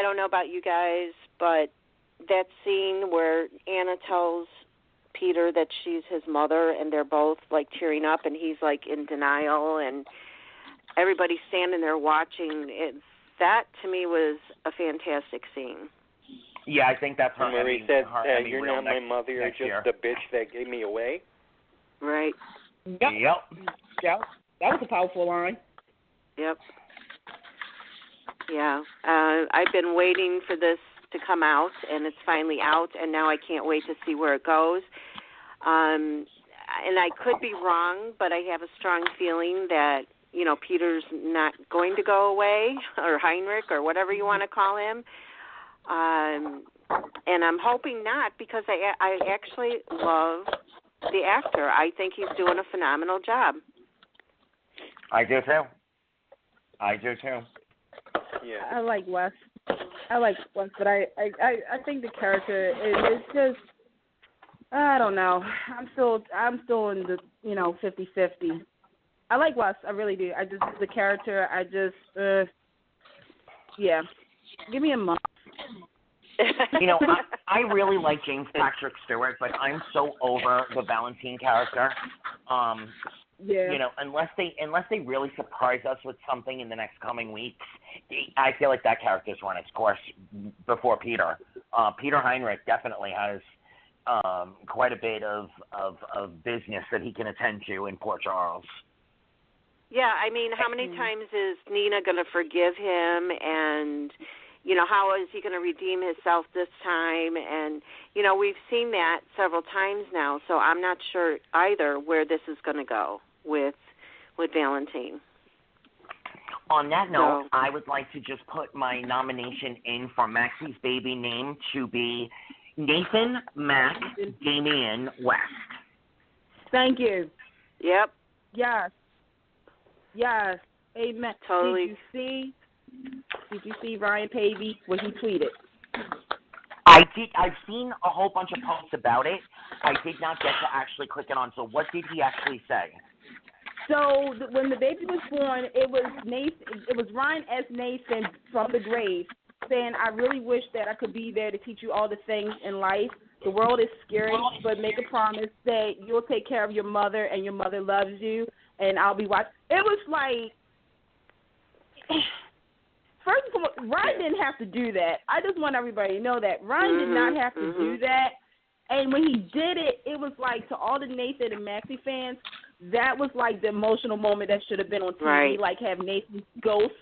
don't know about you guys, but that scene where Anna tells Peter that she's his mother, and they're both like tearing up, and he's like in denial, and everybody's standing there watching. That to me was a fantastic scene. Yeah, I think that's her. Marie said, "You're not my mother. You're just the bitch that gave me away." Right. Yep. That was a powerful line. Yep. Yeah. I've been waiting for this to come out, and it's finally out, and now I can't wait to see where it goes. And I could be wrong, but I have a strong feeling that, Peter's not going to go away, or Heinrich, or whatever you want to call him. And I'm hoping not, because I actually love the actor. I think he's doing a phenomenal job. I do too. Yeah. I like Wes, but I think the character is just, I don't know. I'm still in the 50-50. I like Wes, I really do. The character, give me a month. I really like James Patrick Stewart, but I'm so over the Valentine character. Unless they really surprise us with something in the next coming weeks, I feel like that character's run its course before Peter. Peter Heinrich definitely has quite a bit of business that he can attend to in Port Charles. Yeah, I mean, how many times is Nina going to forgive him, and how is he going to redeem himself this time? And, we've seen that several times now, so I'm not sure either where this is going to go with Valentine. On that note, I would like to just put my nomination in for Maxie's baby name to be Nathan Mac Damian West. Thank you. Yep. Yes. Amen. Totally. Did you see Ryan Pavey, what he tweeted? I did. I've seen a whole bunch of posts about it. I did not get to actually click it on. So what did he actually say? So when the baby was born, it was Nathan. It was Ryan S. Nathan from the grave saying, "I really wish that I could be there to teach you all the things in life. The world is scary, but make a promise that you'll take care of your mother, and your mother loves you, and I'll be watching." It was like, first of all, Ryan didn't have to do that. I just want everybody to know that Ryan did not have to do that. And when he did it, it was like, to all the Nathan and Maxie fans, that was like the emotional moment that should have been on TV. Right. Like have Nathan's ghost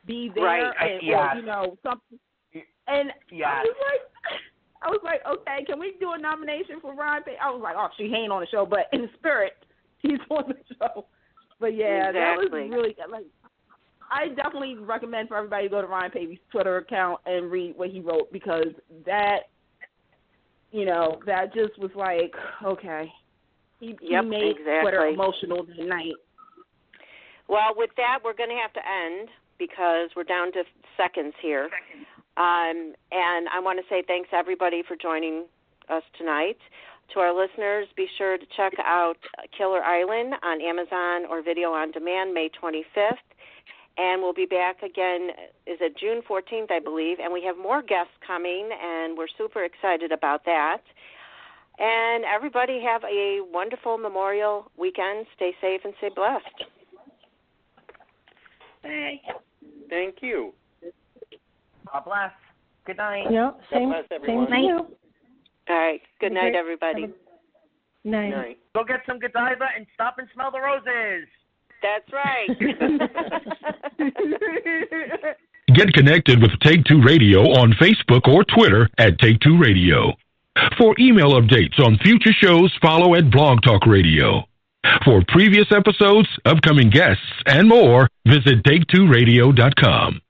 be there, right. or something. And yeah. I was like, okay, can we do a nomination for Ryan Payne? I was like, oh, she ain't on the show, but in spirit, he's on the show. But yeah, exactly. That was really like. I definitely recommend for everybody to go to Ryan Pavey's Twitter account and read what he wrote, because that, that just was like, okay. He made Twitter emotional tonight. Well, with that, we're going to have to end because we're down to seconds here. And I want to say thanks, everybody, for joining us tonight. To our listeners, be sure to check out Killer Island on Amazon or video on demand May 25th. And we'll be back again, is it June 14th, I believe, and we have more guests coming, and we're super excited about that. And everybody have a wonderful Memorial weekend. Stay safe and stay blessed. Hey. Thank you. God bless. Good night. Yeah, same, God bless everyone. same to you. All right. Good night, everybody. Night. Night. Go get some Godiva and stop and smell the roses. That's right. Get connected with Take Two Radio on Facebook or Twitter at Take Two Radio. For email updates on future shows, follow at Blog Talk Radio. For previous episodes, upcoming guests, and more, visit TakeTwoRadio.com.